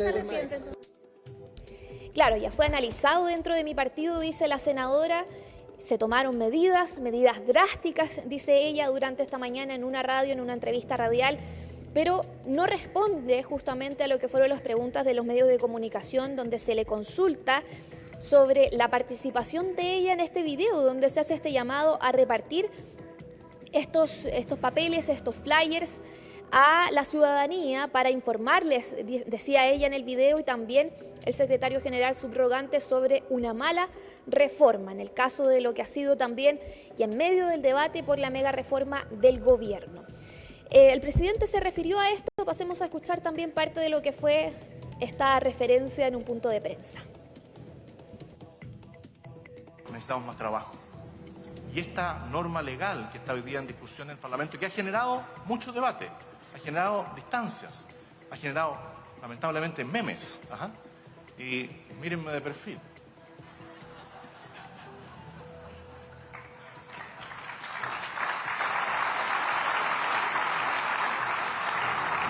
Claro, ya fue analizado dentro de mi partido, dice la senadora. Se tomaron medidas drásticas, dice ella, durante esta mañana en una radio, en una entrevista radial, pero no responde justamente a lo que fueron las preguntas de los medios de comunicación, donde se le consulta sobre la participación de ella en este video, donde se hace este llamado a repartir estos papeles, estos flyers a la ciudadanía para informarles, decía ella en el video, y también el secretario general subrogante, sobre una mala reforma, en el caso de lo que ha sido también y en medio del debate por la mega reforma del gobierno. El presidente se refirió a esto, pasemos a escuchar también parte de lo que fue esta referencia en un punto de prensa. Necesitamos más trabajo. Y esta norma legal que está hoy día en discusión en el Parlamento, que ha generado mucho debate, ha generado distancias, ha generado lamentablemente memes. Y mírenme de perfil.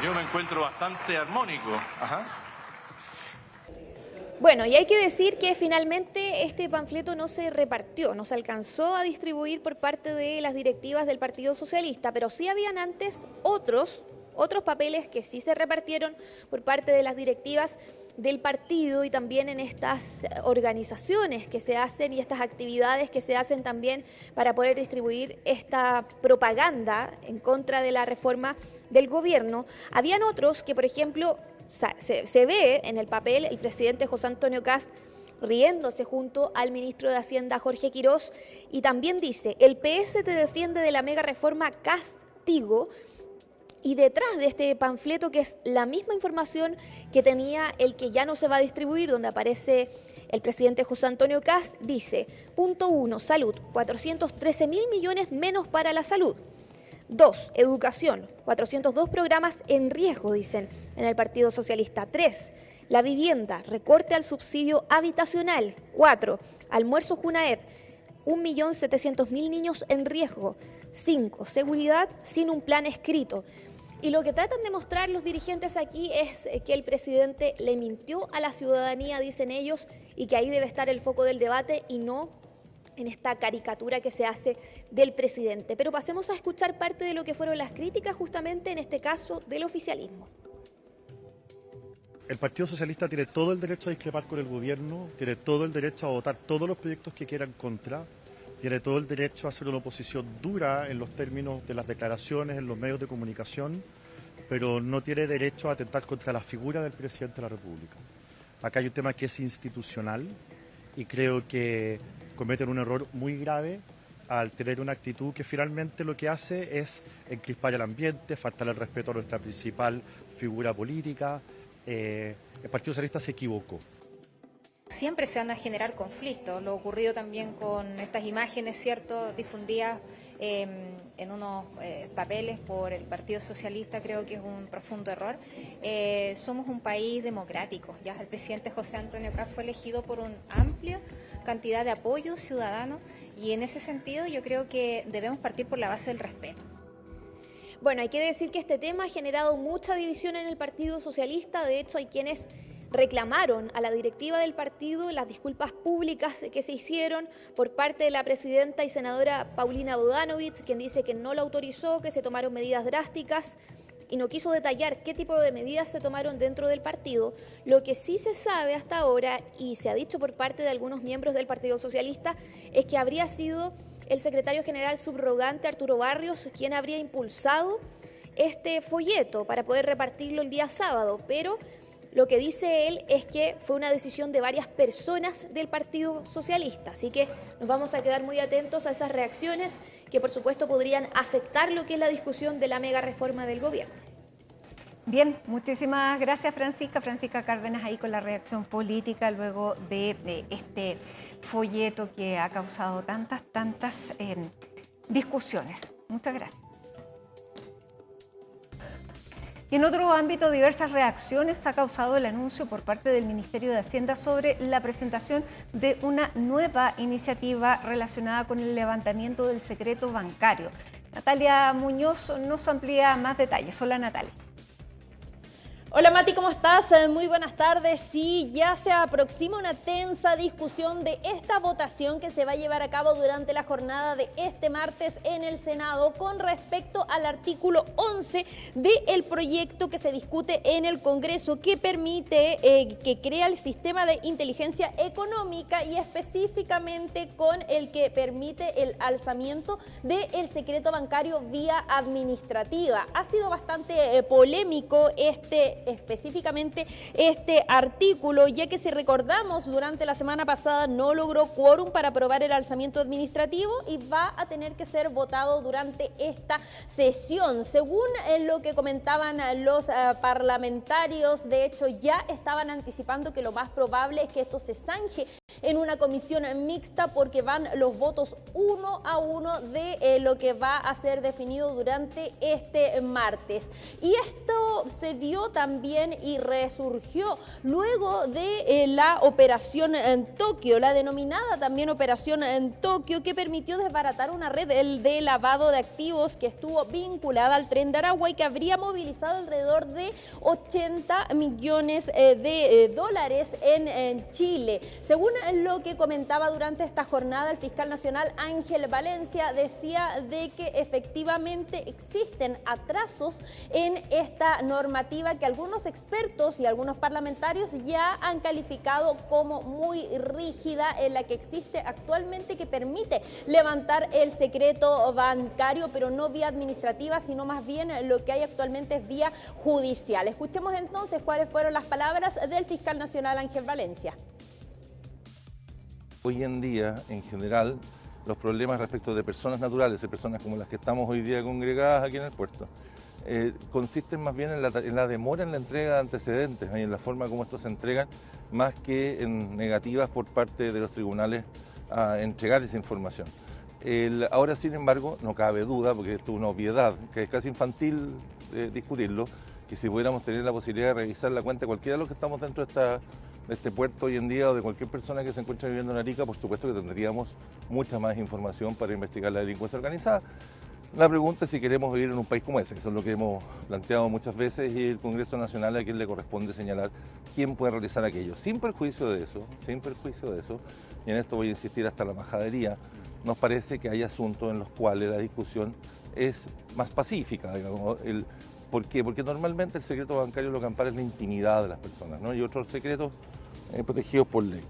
Yo me encuentro bastante armónico. Bueno, y hay que decir que finalmente este panfleto no se repartió, no se alcanzó a distribuir por parte de las directivas del Partido Socialista, pero sí habían antes otros papeles que sí se repartieron por parte de las directivas del partido y también en estas organizaciones que se hacen y estas actividades que se hacen también para poder distribuir esta propaganda en contra de la reforma del gobierno. Habían otros que, por ejemplo, se ve en el papel el presidente José Antonio Kast riéndose junto al ministro de Hacienda Jorge Quirós, y también dice: el PS te defiende de la mega reforma Castigo. Y detrás de este panfleto, que es la misma información que tenía el que ya no se va a distribuir, donde aparece el presidente José Antonio Kast, dice: punto 1, salud, 413.000 millones menos para la salud. 2, educación, 402 programas en riesgo, dicen en el Partido Socialista. 3, la vivienda, recorte al subsidio habitacional. 4, almuerzo Junaed, 1.700.000 niños en riesgo. 5, seguridad sin un plan escrito. Y lo que tratan de mostrar los dirigentes aquí es que el presidente le mintió a la ciudadanía, dicen ellos, y que ahí debe estar el foco del debate y no en esta caricatura que se hace del presidente. Pero pasemos a escuchar parte de lo que fueron las críticas justamente en este caso del oficialismo. El Partido Socialista tiene todo el derecho a discrepar con el gobierno, tiene todo el derecho a votar todos los proyectos que quieran contra, tiene todo el derecho a hacer una oposición dura en los términos de las declaraciones, en los medios de comunicación, pero no tiene derecho a atentar contra la figura del presidente de la República. Acá hay un tema que es institucional y creo que cometen un error muy grave al tener una actitud que finalmente lo que hace es encrispar el ambiente, faltar el respeto a nuestra principal figura política. El Partido Socialista se equivocó. Siempre se van a generar conflictos. Lo ocurrido también con estas imágenes, ¿cierto?, difundidas en unos papeles por el Partido Socialista, creo que es un profundo error. Somos un país democrático. Ya el presidente José Antonio Kast fue elegido por una amplia cantidad de apoyo ciudadano y en ese sentido yo creo que debemos partir por la base del respeto. Bueno, hay que decir que este tema ha generado mucha división en el Partido Socialista. De hecho, hay quienes reclamaron a la directiva del partido las disculpas públicas que se hicieron por parte de la presidenta y senadora Paulina Bodanovich, quien dice que no la autorizó, que se tomaron medidas drásticas y no quiso detallar qué tipo de medidas se tomaron dentro del partido. Lo que sí se sabe hasta ahora, y se ha dicho por parte de algunos miembros del Partido Socialista, es que habría sido el secretario general subrogante Arturo Barrios quien habría impulsado este folleto para poder repartirlo el día sábado, pero lo que dice él es que fue una decisión de varias personas del Partido Socialista, así que nos vamos a quedar muy atentos a esas reacciones que por supuesto podrían afectar lo que es la discusión de la mega reforma del gobierno. Bien, muchísimas gracias Francisca Cárdenas ahí con la reacción política luego de este folleto que ha causado tantas discusiones. Muchas gracias. Y en otro ámbito, diversas reacciones ha causado el anuncio por parte del Ministerio de Hacienda sobre la presentación de una nueva iniciativa relacionada con el levantamiento del secreto bancario. Natalia Muñoz nos amplía más detalles. Hola, Natalia. Hola Mati, ¿cómo estás? Muy buenas tardes. Sí, ya se aproxima una tensa discusión de esta votación que se va a llevar a cabo durante la jornada de este martes en el Senado con respecto al artículo 11 del proyecto que se discute en el Congreso que permite que crea el sistema de inteligencia económica y específicamente con el que permite el alzamiento del secreto bancario vía administrativa. Ha sido bastante polémico específicamente este artículo, ya que si recordamos durante la semana pasada no logró quórum para aprobar el alzamiento administrativo y va a tener que ser votado durante esta sesión. Según lo que comentaban los parlamentarios, de hecho ya estaban anticipando que lo más probable es que esto se zanje en una comisión mixta porque van los votos 1 a 1 de lo que va a ser definido durante este martes. Y esto se dio también y resurgió luego de la operación en Tokio, la denominada también operación en Tokio, que permitió desbaratar una red de lavado de activos que estuvo vinculada al Tren de Aragua y que habría movilizado alrededor de 80 millones de dólares en Chile. Según lo que comentaba durante esta jornada el fiscal nacional Ángel Valencia, decía de que efectivamente existen atrasos en esta normativa que algunos expertos y algunos parlamentarios ya han calificado como muy rígida, en la que existe actualmente, que permite levantar el secreto bancario, pero no vía administrativa, sino más bien lo que hay actualmente es vía judicial. Escuchemos entonces cuáles fueron las palabras del fiscal nacional Ángel Valencia. Hoy en día, en general, los problemas respecto de personas naturales, de personas como las que estamos hoy día congregadas aquí en el puerto, consisten más bien en la demora en la entrega de antecedentes y en la forma como estos se entregan, más que en negativas por parte de los tribunales a entregar esa información. Ahora, sin embargo, no cabe duda, porque esto es una obviedad, que es casi infantil discutirlo, que si pudiéramos tener la posibilidad de revisar la cuenta de cualquiera de los que estamos dentro de este puerto hoy en día o de cualquier persona que se encuentre viviendo en Arica, por supuesto que tendríamos mucha más información para investigar la delincuencia organizada. La pregunta es si queremos vivir en un país como ese, que eso es lo que hemos planteado muchas veces, y el Congreso Nacional a quien le corresponde señalar quién puede realizar aquello. Sin perjuicio de eso, y en esto voy a insistir hasta la majadería, nos parece que hay asuntos en los cuales la discusión es más pacífica, digamos. ¿Por qué? Porque normalmente el secreto bancario lo que ampara es la intimidad de las personas, ¿no? Y otros secretos protegidos por ley.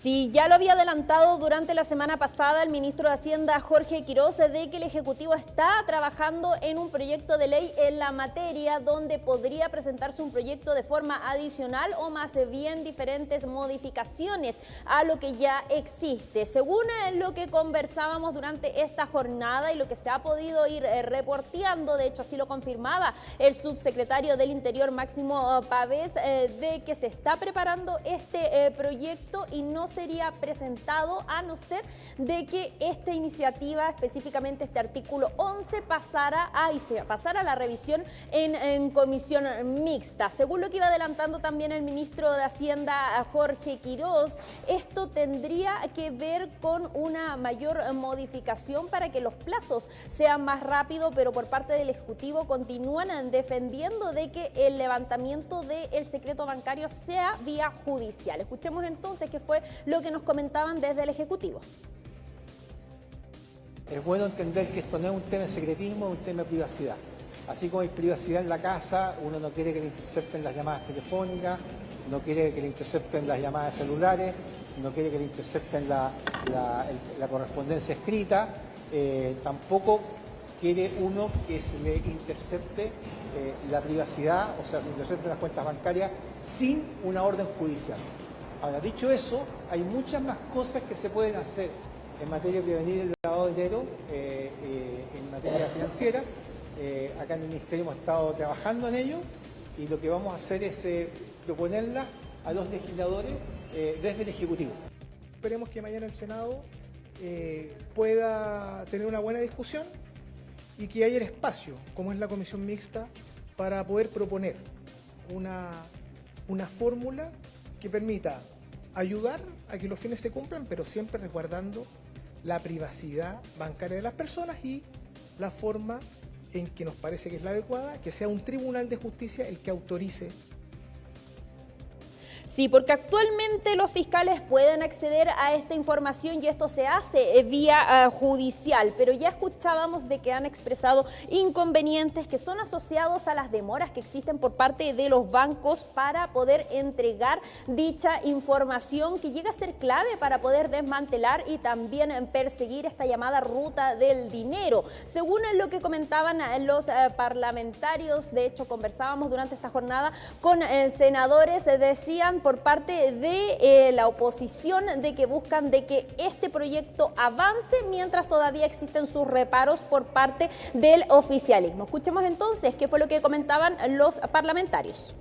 Sí, ya lo había adelantado durante la semana pasada el ministro de Hacienda, Jorge Quiroz, de que el Ejecutivo está trabajando en un proyecto de ley en la materia donde podría presentarse un proyecto de forma adicional o más bien diferentes modificaciones a lo que ya existe. Según lo que conversábamos durante esta jornada y lo que se ha podido ir reporteando, de hecho así lo confirmaba el subsecretario del Interior, Máximo Pavés, de que se está preparando este proyecto y no sería presentado a no ser de que esta iniciativa, específicamente este artículo 11, pasara a la revisión en comisión mixta. Según lo que iba adelantando también el ministro de Hacienda, Jorge Quiroz, esto tendría que ver con una mayor modificación para que los plazos sean más rápidos, pero por parte del Ejecutivo continúan defendiendo de que el levantamiento del secreto bancario sea vía judicial. Escuchemos entonces qué fue lo que nos comentaban desde el Ejecutivo. Es bueno entender que esto no es un tema de secretismo, es un tema de privacidad. Así como hay privacidad en la casa, uno no quiere que le intercepten las llamadas telefónicas, no quiere que le intercepten las llamadas celulares, no quiere que le intercepten la correspondencia escrita, tampoco quiere uno que se le intercepte la privacidad, o sea, se intercepten las cuentas bancarias sin una orden judicial. Ahora, dicho eso, hay muchas más cosas que se pueden hacer en materia de prevenir el lavado de dinero, en materia financiera. Acá en el Ministerio hemos estado trabajando en ello y lo que vamos a hacer es proponerla a los legisladores desde el Ejecutivo. Esperemos que mañana el Senado pueda tener una buena discusión y que haya el espacio, como es la comisión mixta, para poder proponer una fórmula que permita ayudar a que los fines se cumplan, pero siempre resguardando la privacidad bancaria de las personas y la forma en que nos parece que es la adecuada, que sea un tribunal de justicia el que autorice. Sí, porque actualmente los fiscales pueden acceder a esta información y esto se hace vía judicial, pero ya escuchábamos de que han expresado inconvenientes que son asociados a las demoras que existen por parte de los bancos para poder entregar dicha información que llega a ser clave para poder desmantelar y también perseguir esta llamada ruta del dinero. Según lo que comentaban los parlamentarios, de hecho conversábamos durante esta jornada con senadores, decían por parte de la oposición de que buscan de que este proyecto avance mientras todavía existen sus reparos por parte del oficialismo. Escuchemos entonces qué fue lo que comentaban los parlamentarios.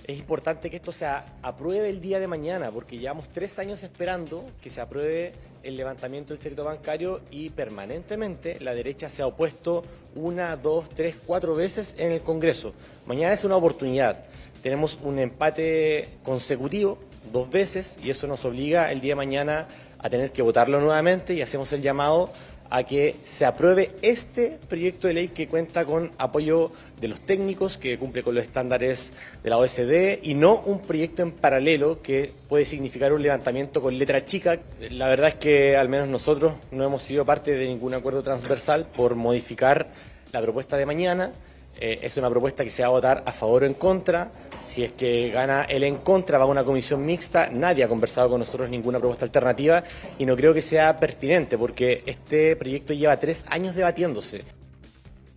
Es importante que esto se apruebe el día de mañana porque llevamos 3 años esperando que se apruebe el levantamiento del secreto bancario y permanentemente la derecha se ha opuesto 1, 2, 3, 4 veces en el Congreso. Mañana es una oportunidad. Tenemos un empate consecutivo 2 veces y eso nos obliga el día de mañana a tener que votarlo nuevamente y hacemos el llamado a que se apruebe este proyecto de ley que cuenta con apoyo de los técnicos, que cumple con los estándares de la OECD y no un proyecto en paralelo que puede significar un levantamiento con letra chica. La verdad es que al menos nosotros no hemos sido parte de ningún acuerdo transversal por modificar la propuesta de mañana. Es una propuesta que se va a votar a favor o en contra. Si es que gana el en contra, va a una comisión mixta. Nadie ha conversado con nosotros ninguna propuesta alternativa y no creo que sea pertinente porque este proyecto lleva 3 años debatiéndose.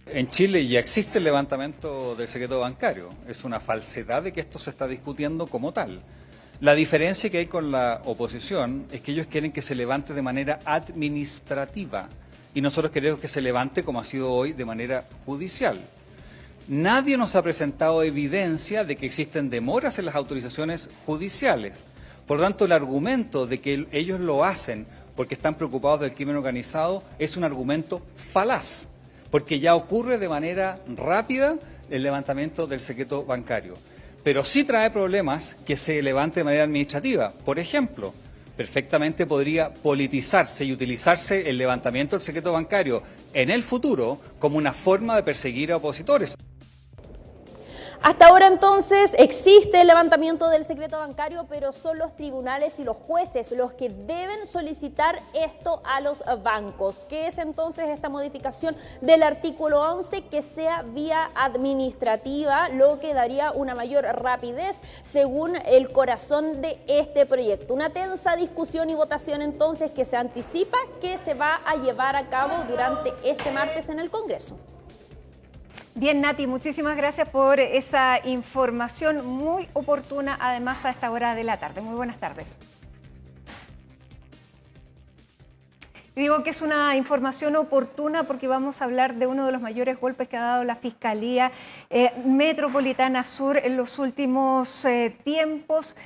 En Chile ya existe el levantamiento del secreto bancario. Es una falsedad de que esto se está discutiendo como tal. La diferencia que hay con la oposición es que ellos quieren que se levante de manera administrativa y nosotros queremos que se levante, como ha sido hoy, de manera judicial. Nadie nos ha presentado evidencia de que existen demoras en las autorizaciones judiciales. Por lo tanto, el argumento de que ellos lo hacen porque están preocupados del crimen organizado es un argumento falaz, porque ya ocurre de manera rápida el levantamiento del secreto bancario. Pero sí trae problemas que se levante de manera administrativa. Por ejemplo, perfectamente podría politizarse y utilizarse el levantamiento del secreto bancario en el futuro como una forma de perseguir a opositores. Hasta ahora entonces existe el levantamiento del secreto bancario, pero son los tribunales y los jueces los que deben solicitar esto a los bancos. ¿Qué es entonces esta modificación del artículo 11? Que sea vía administrativa, lo que daría una mayor rapidez según el corazón de este proyecto. Una tensa discusión y votación entonces que se anticipa que se va a llevar a cabo durante este martes en el Congreso. Bien, Nati, muchísimas gracias por esa información muy oportuna, además a esta hora de la tarde. Muy buenas tardes. Digo que es una información oportuna porque vamos a hablar de uno de los mayores golpes que ha dado la Fiscalía Metropolitana Sur en los últimos tiempos.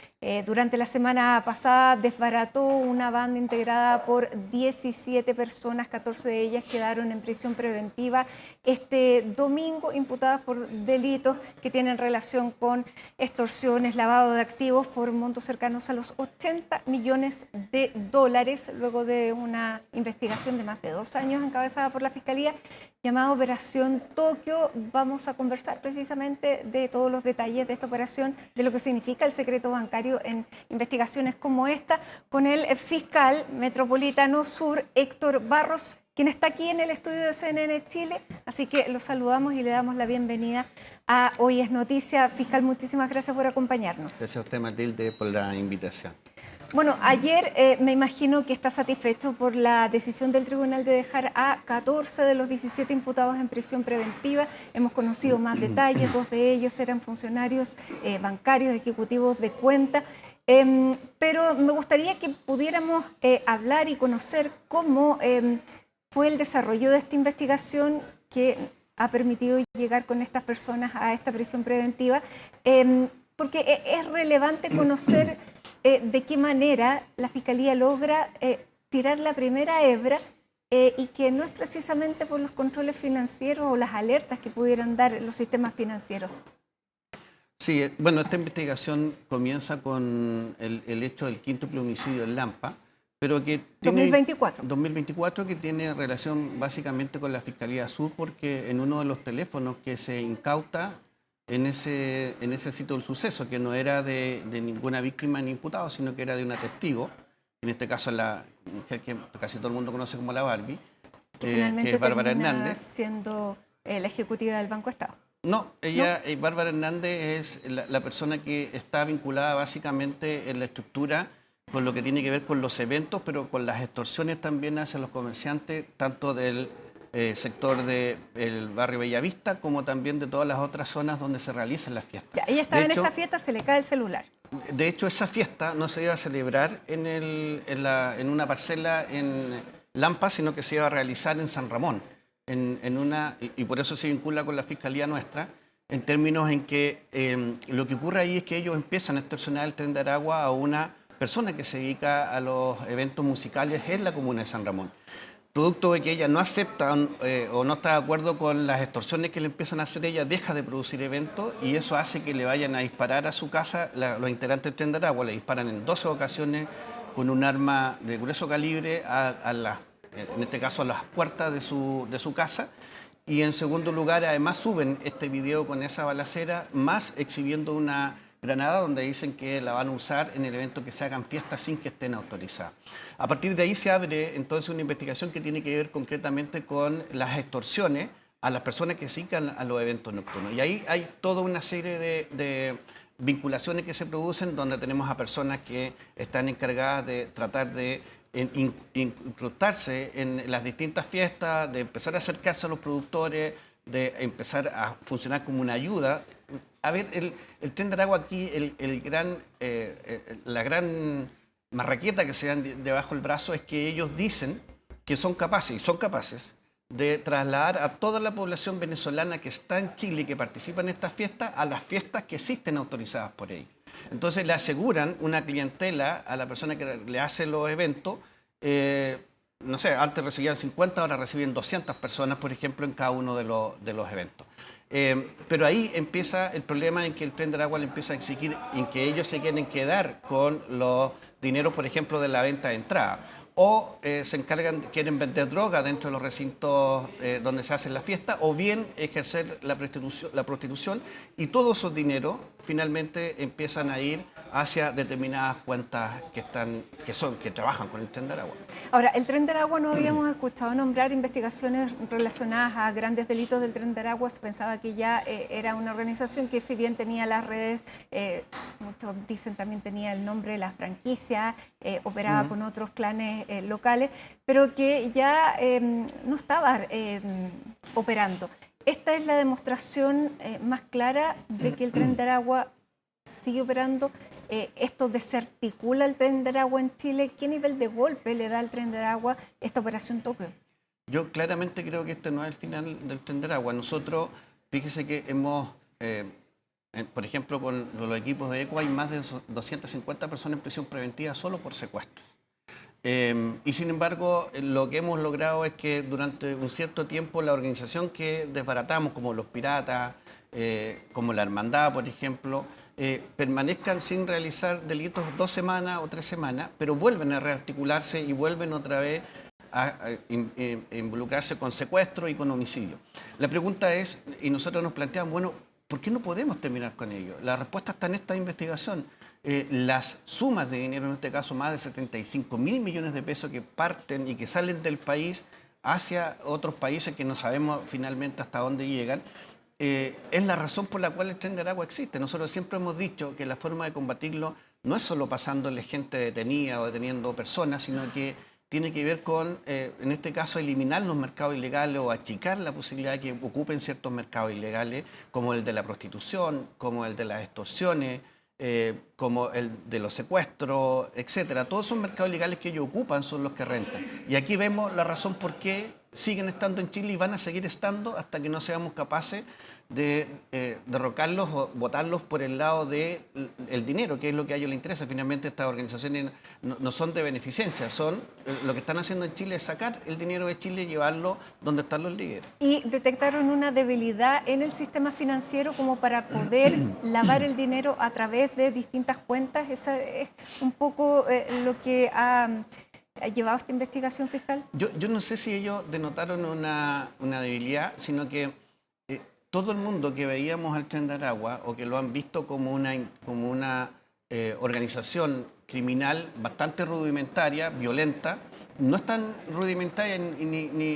Durante la semana pasada desbarató una banda integrada por 17 personas, 14 de ellas quedaron en prisión preventiva este domingo, imputadas por delitos que tienen relación con extorsiones, lavado de activos por montos cercanos a los 80 millones de dólares, luego de una investigación de más de 2 años encabezada por la Fiscalía, llamada Operación Tokio. Vamos a conversar precisamente de todos los detalles de esta operación, de lo que significa el secreto bancario en investigaciones como esta, con el fiscal metropolitano sur, Héctor Barros, quien está aquí en el estudio de CNN Chile. Así que lo saludamos y le damos la bienvenida a Hoy es Noticia. Fiscal, muchísimas gracias por acompañarnos. Gracias a usted, Matilde, por la invitación. Bueno, ayer me imagino que está satisfecho por la decisión del tribunal de dejar a 14 de los 17 imputados en prisión preventiva. Hemos conocido más detalles, 2 de ellos eran funcionarios bancarios, ejecutivos de cuenta. Pero me gustaría que pudiéramos hablar y conocer cómo fue el desarrollo de esta investigación que ha permitido llegar con estas personas a esta prisión preventiva, porque es relevante conocer de qué manera la Fiscalía logra tirar la primera hebra y que no es precisamente por los controles financieros o las alertas que pudieran dar los sistemas financieros. Sí, bueno, esta investigación comienza con el hecho del quíntuple homicidio en Lampa, pero que tiene... 2024, que tiene relación básicamente con la Fiscalía Sur, porque en uno de los teléfonos que se incauta en ese sitio del suceso, que no era de ninguna víctima ni imputado, sino que era de una testigo, en este caso la mujer que casi todo el mundo conoce como la Barbie, que es Bárbara Hernández. Siendo la ejecutiva del Banco Estado. No, Bárbara Hernández es la persona que está vinculada básicamente en la estructura con lo que tiene que ver con los eventos, pero con las extorsiones también hacia los comerciantes, tanto del sector del barrio Bellavista como también de todas las otras zonas donde se realizan las fiestas. Ya, ella estaba en esta fiesta, se le cae el celular. De hecho, esa fiesta no se iba a celebrar en una parcela en Lampa, sino que se iba a realizar en San Ramón. Y por eso se vincula con la Fiscalía nuestra, en términos en que lo que ocurre ahí es que ellos empiezan a extorsionar el Tren de Aragua a una persona que se dedica a los eventos musicales en la comuna de San Ramón. Producto de que ella no acepta o no está de acuerdo con las extorsiones que le empiezan a hacer, ella deja de producir eventos y eso hace que le vayan a disparar a su casa los integrantes del Tren de Aragua. Le disparan en 12 ocasiones con un arma de grueso calibre en este caso a las puertas de su casa, y en segundo lugar además suben este video con esa balacera, más exhibiendo una granada donde dicen que la van a usar en el evento que se hagan fiestas sin que estén autorizadas. A partir de ahí se abre entonces una investigación que tiene que ver concretamente con las extorsiones a las personas que asican a los eventos nocturnos, y ahí hay toda una serie de vinculaciones que se producen donde tenemos a personas que están encargadas de tratar de incrustarse en las distintas fiestas, de empezar a acercarse a los productores, de empezar a funcionar como una ayuda. A ver, el Tren de Aragua aquí, la gran marraqueta que se dan debajo del brazo es que ellos dicen que son capaces de trasladar a toda la población venezolana que está en Chile y que participa en estas fiestas a las fiestas que existen autorizadas por ellos. Entonces le aseguran una clientela a la persona que le hace los eventos. No sé, antes recibían 50, ahora reciben 200 personas, por ejemplo, en cada uno de los eventos. Pero ahí empieza el problema en que el Tren de Aragua le empieza a exigir en que ellos se quieren quedar con los dineros, por ejemplo, de la venta de entrada. O quieren vender droga dentro de los recintos donde se hacen las fiestas, o bien ejercer la prostitución, y todos esos dineros finalmente empiezan a ir hacia determinadas cuentas que trabajan con el Tren de Aragua. Ahora, el Tren de Aragua no habíamos escuchado nombrar investigaciones relacionadas a grandes delitos del Tren de Aragua. Se pensaba que ya era una organización que, si bien tenía las redes, muchos dicen también tenía el nombre de la franquicia, operaba con otros clanes locales, pero que ya no estaba operando. Esta es la demostración más clara de que el Tren de Aragua sigue operando. Esto desarticula el Tren de Aragua en Chile. ¿Qué nivel de golpe le da al Tren de Aragua esta operación Tokio? Yo claramente creo que este no es el final del Tren de Aragua. Nosotros, fíjese que hemos, por ejemplo, con los equipos de ECO hay más de 250 personas en prisión preventiva solo por secuestros. Y sin embargo, lo que hemos logrado es que durante un cierto tiempo la organización que desbaratamos, como los piratas, como la hermandad, por ejemplo, permanezcan sin realizar delitos 2 semanas o 3 semanas, pero vuelven a rearticularse y vuelven otra vez a involucrarse con secuestro y con homicidio. La pregunta es, y nosotros nos planteamos, bueno, ¿por qué no podemos terminar con ello? La respuesta está en esta investigación. Las sumas de dinero, en este caso más de 75.000 millones de pesos que parten y que salen del país hacia otros países que no sabemos finalmente hasta dónde llegan, es la razón por la cual el Tren de Aragua existe. Nosotros siempre hemos dicho que la forma de combatirlo no es solo pasándole gente detenida o deteniendo personas, sino que tiene que ver con, en este caso, eliminar los mercados ilegales o achicar la posibilidad de que ocupen ciertos mercados ilegales, como el de la prostitución, como el de las extorsiones, como el de los secuestros, etcétera. Todos esos mercados ilegales que ellos ocupan son los que rentan. Y aquí vemos la razón por qué siguen estando en Chile y van a seguir estando hasta que no seamos capaces de derrocarlos o votarlos por el lado del dinero, que es lo que a ellos les interesa. Finalmente estas organizaciones no son de beneficencia, lo que están haciendo en Chile es sacar el dinero de Chile y llevarlo donde están los líderes. ¿Y detectaron una debilidad en el sistema financiero como para poder lavar el dinero a través de distintas cuentas? Esa es un poco lo que ha llevado esta investigación fiscal. Yo no sé si ellos denotaron una debilidad, sino que todo el mundo que veíamos al Tren de Aragua o que lo han visto como una organización criminal bastante rudimentaria, violenta, no es tan rudimentaria,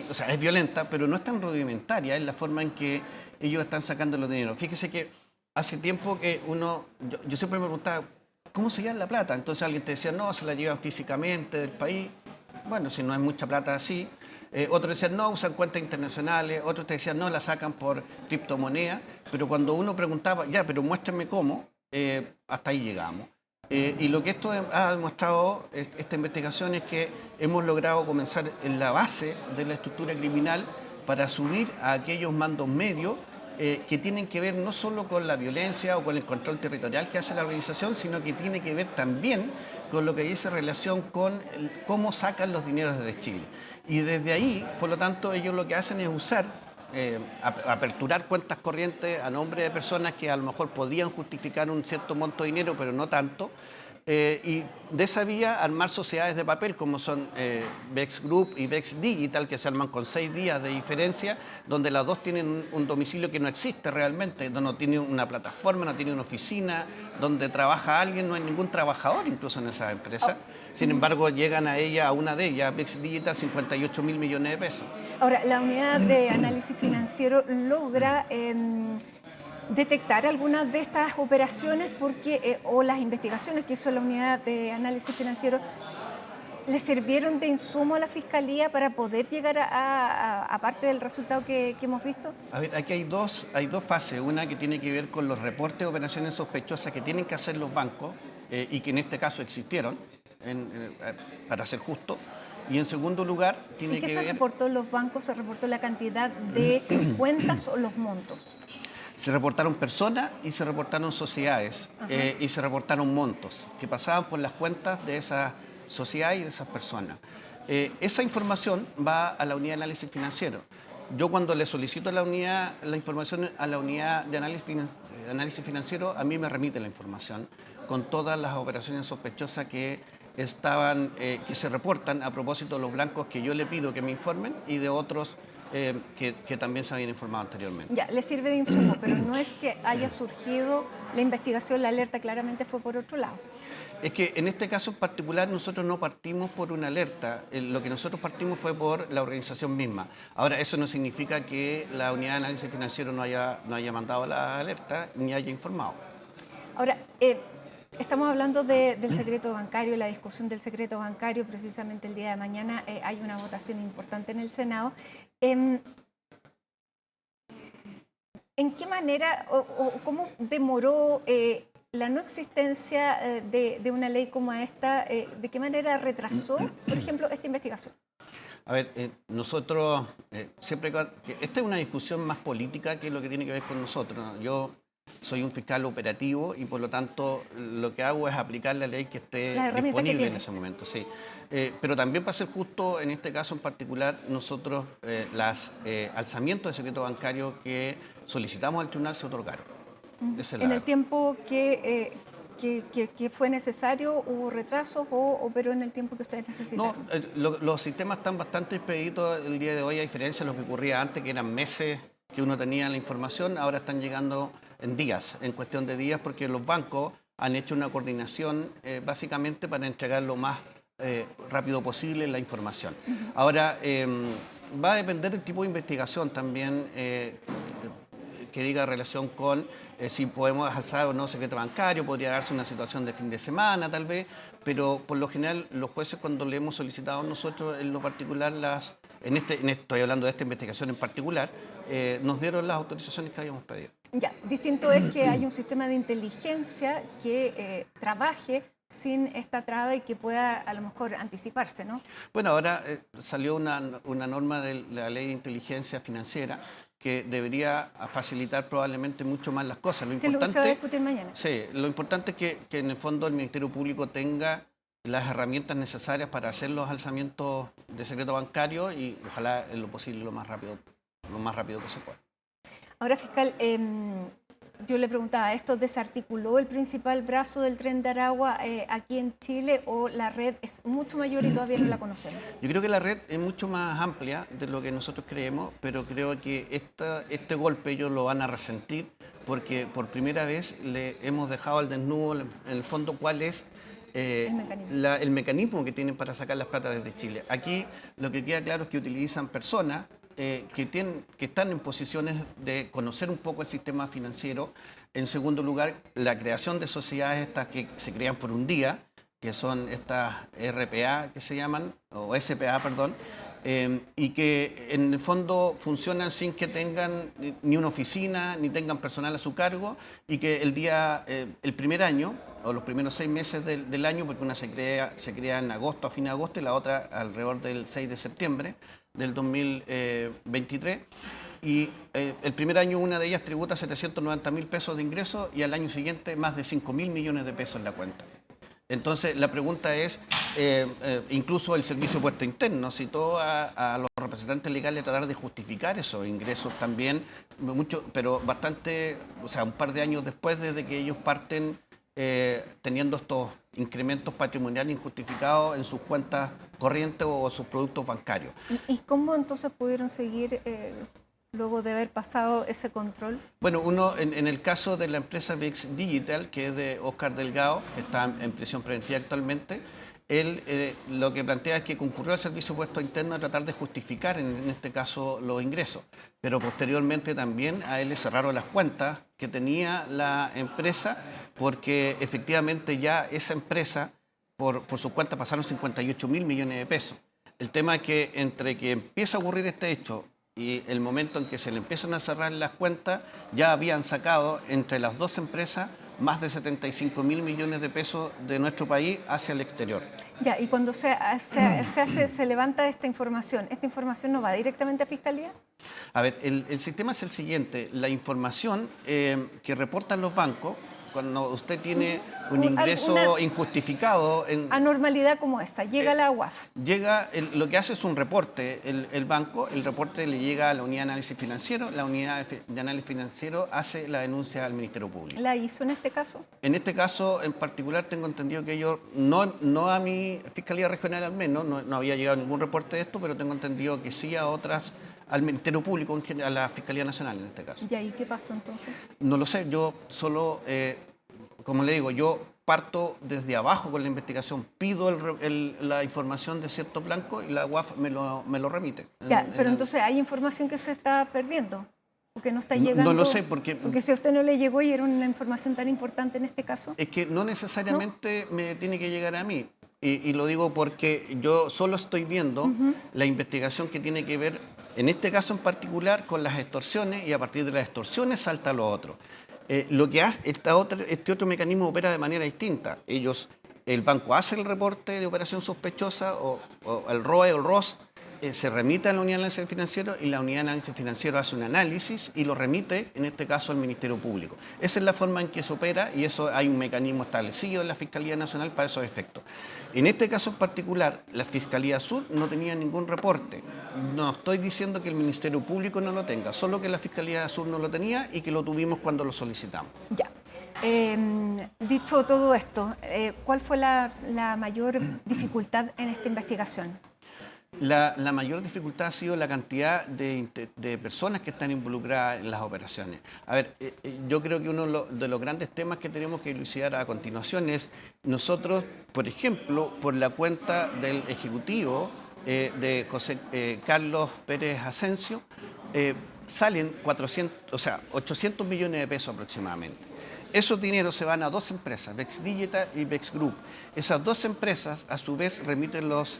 o sea, es violenta, pero no es tan rudimentaria en la forma en que ellos están sacando los dineros. Fíjese que hace tiempo que yo siempre me preguntaba, ¿cómo se llevan la plata? Entonces alguien te decía, no, se la llevan físicamente del país. Bueno, si no es mucha plata así. Otros decían, no, usan cuentas internacionales. Otros te decían, no, la sacan por criptomoneda. Pero cuando uno preguntaba, ya, pero muéstrame cómo, hasta ahí llegamos. Y lo que esto ha demostrado, esta investigación, es que hemos logrado comenzar en la base de la estructura criminal para subir a aquellos mandos medios que tienen que ver no solo con la violencia o con el control territorial que hace la organización, sino que tiene que ver también con lo que dice relación con cómo sacan los dineros desde Chile. Y desde ahí, por lo tanto, ellos lo que hacen es usar, aperturar cuentas corrientes a nombre de personas que a lo mejor podían justificar un cierto monto de dinero, pero no tanto. Y de esa vía armar sociedades de papel como son Vex Group y Vex Digital, que se arman con 6 días de diferencia, donde las dos tienen un domicilio que no existe realmente, donde no tiene una plataforma, no tiene una oficina, donde trabaja alguien, no hay ningún trabajador incluso en esa empresa. Sin embargo, llegan a una de ellas, Vex Digital, 58.000 millones de pesos. Ahora, la unidad de análisis financiero logra detectar algunas de estas operaciones o las investigaciones que hizo la unidad de análisis financiero le sirvieron de insumo a la Fiscalía para poder llegar a parte del resultado que hemos visto. A ver, aquí hay dos fases. Una que tiene que ver con los reportes de operaciones sospechosas que tienen que hacer los bancos y que en este caso existieron, para ser justo. Y en segundo lugar, tiene que ver... ¿Y qué se reportó en los bancos? ¿Se reportó la cantidad de cuentas o los montos? Se reportaron personas y se reportaron sociedades y se reportaron montos que pasaban por las cuentas de esas sociedades y de esas personas. Esa información va a la unidad de análisis financiero. Yo cuando le solicito la información a la unidad de análisis financiero, a mí me remite la información con todas las operaciones sospechosas que se reportan a propósito de los blancos que yo le pido que me informen y de otros que también se habían informado anteriormente. Ya, le sirve de insumo, pero no es que haya surgido la investigación, la alerta claramente fue por otro lado. Es que en este caso en particular nosotros no partimos por una alerta, lo que nosotros partimos fue por la organización misma. Ahora, eso no significa que la unidad de análisis financiero no haya mandado la alerta ni haya informado. Ahora, estamos hablando del secreto bancario, la discusión del secreto bancario. Precisamente el día de mañana hay una votación importante en el Senado. ¿En qué manera o cómo demoró la no existencia de una ley como esta? ¿De qué manera retrasó, por ejemplo, esta investigación? A ver, nosotros siempre... Esta es una discusión más política que lo que tiene que ver con nosotros, ¿no? Yo soy un fiscal operativo y por lo tanto lo que hago es aplicar la ley que esté disponible en ese momento. Sí. Pero también para ser justo, en este caso en particular, nosotros los alzamientos de secreto bancario que solicitamos al tribunal se otorgaron. En el tiempo que fue necesario, ¿hubo retrasos o operó en el tiempo que ustedes necesitaron? No, los sistemas están bastante expeditos el día de hoy, a diferencia de lo que ocurría antes, que eran meses que uno tenía la información, ahora están llegando en días, en cuestión de días, porque los bancos han hecho una coordinación básicamente para entregar lo más rápido posible la información. Ahora, va a depender del tipo de investigación también que diga relación con si podemos alzar o no secreto bancario, podría darse una situación de fin de semana tal vez, pero por lo general los jueces cuando le hemos solicitado nosotros en lo particular, estoy hablando de esta investigación en particular, nos dieron las autorizaciones que habíamos pedido. Ya, distinto es que hay un sistema de inteligencia que trabaje sin esta traba y que pueda a lo mejor anticiparse, ¿no? Bueno, ahora salió una norma de la Ley de Inteligencia Financiera que debería facilitar probablemente mucho más las cosas. Que es lo que se va a discutir mañana. Sí, lo importante es que en el fondo el Ministerio Público tenga las herramientas necesarias para hacer los alzamientos de secreto bancario y ojalá en lo posible lo más rápido que se pueda. Ahora, fiscal, yo le preguntaba, ¿esto desarticuló el principal brazo del Tren de Aragua aquí en Chile o la red es mucho mayor y todavía no la conocemos? Yo creo que la red es mucho más amplia de lo que nosotros creemos, pero creo que este golpe ellos lo van a resentir porque por primera vez le hemos dejado al desnudo en el fondo cuál es el mecanismo que tienen para sacar las plata desde Chile. Aquí lo que queda claro es que utilizan personas que están en posiciones de conocer un poco el sistema financiero. En segundo lugar, la creación de sociedades estas que se crean por un día, que son estas RPA que se llaman, o SPA, perdón, y que en el fondo funcionan sin que tengan ni una oficina, ni tengan personal a su cargo, y que el primer año, o los primeros 6 meses del año, porque una se crea en agosto, a fin de agosto, y la otra alrededor del 6 de septiembre del 2023, y el primer año una de ellas tributa 790.000 pesos de ingresos y al año siguiente más de 5.000 millones de pesos en la cuenta. Entonces la pregunta es, incluso el Servicio de Puesto Interno citó a los representantes legales a tratar de justificar esos ingresos también, pero bastante, o sea, un par de años después desde que ellos parten teniendo estos incrementos patrimoniales injustificados en sus cuentas corrientes o sus productos bancarios. ¿Y cómo entonces pudieron seguir luego de haber pasado ese control? Bueno, en el caso de la empresa VEX Digital, que es de Oscar Delgado, que está en prisión preventiva actualmente, él lo que plantea es que concurrió al Servicio de Puesto Interno a tratar de justificar, en este caso, los ingresos. Pero posteriormente también a él le cerraron las cuentas que tenía la empresa porque efectivamente ya esa empresa, por sus cuentas pasaron 58.000 millones de pesos. El tema es que entre que empieza a ocurrir este hecho y el momento en que se le empiezan a cerrar las cuentas, ya habían sacado entre las dos empresas más de 75.000 millones de pesos de nuestro país hacia el exterior. Ya, y cuando se levanta esta información no va directamente a Fiscalía? A ver, el sistema es el siguiente, la información que reportan los bancos, cuando usted tiene un ingreso injustificado... Anormalidad como esa, llega a la UAF. Lo que hace es un reporte, el banco, el reporte le llega a la unidad de análisis financiero, la unidad de análisis financiero hace la denuncia al Ministerio Público. ¿La hizo en este caso? En este caso en particular tengo entendido que ellos, no a mi Fiscalía Regional al menos, no había llegado ningún reporte de esto, pero tengo entendido que sí a otras, al Ministerio Público, a la Fiscalía Nacional en este caso. ¿Y ahí qué pasó entonces? No lo sé, yo solo, como le digo, yo parto desde abajo con la investigación, pido la información de cierto blanco y la UAF me lo remite. Pero entonces hay información que se está perdiendo, porque no está llegando. No lo sé, porque si a usted no le llegó y era una información tan importante en este caso. Es que no necesariamente me tiene que llegar a mí. Y lo digo porque yo solo estoy viendo la investigación que tiene que ver, en este caso en particular, con las extorsiones, y a partir de las extorsiones salta lo otro. Lo que hace este otro mecanismo opera de manera distinta. El banco hace el reporte de operación sospechosa o el ROE o el ROS, se remite a la unidad de análisis financiero y la unidad de análisis financiero hace un análisis y lo remite, en este caso, al Ministerio Público. Esa es la forma en que se opera y eso hay un mecanismo establecido en la Fiscalía Nacional para esos efectos. En este caso en particular, la Fiscalía Sur no tenía ningún reporte. No estoy diciendo que el Ministerio Público no lo tenga, solo que la Fiscalía Sur no lo tenía y que lo tuvimos cuando lo solicitamos. Ya. Dicho todo esto, ¿cuál fue la mayor dificultad en esta investigación? La mayor dificultad ha sido la cantidad de personas que están involucradas en las operaciones. A ver, yo creo que uno de los grandes temas que tenemos que elucidar a continuación es nosotros, por ejemplo, por la cuenta del Ejecutivo de José Carlos Pérez Asensio, salen 800 millones de pesos aproximadamente. Esos dineros se van a dos empresas, VEX Digital y VEX Group. Esas dos empresas, a su vez, remiten los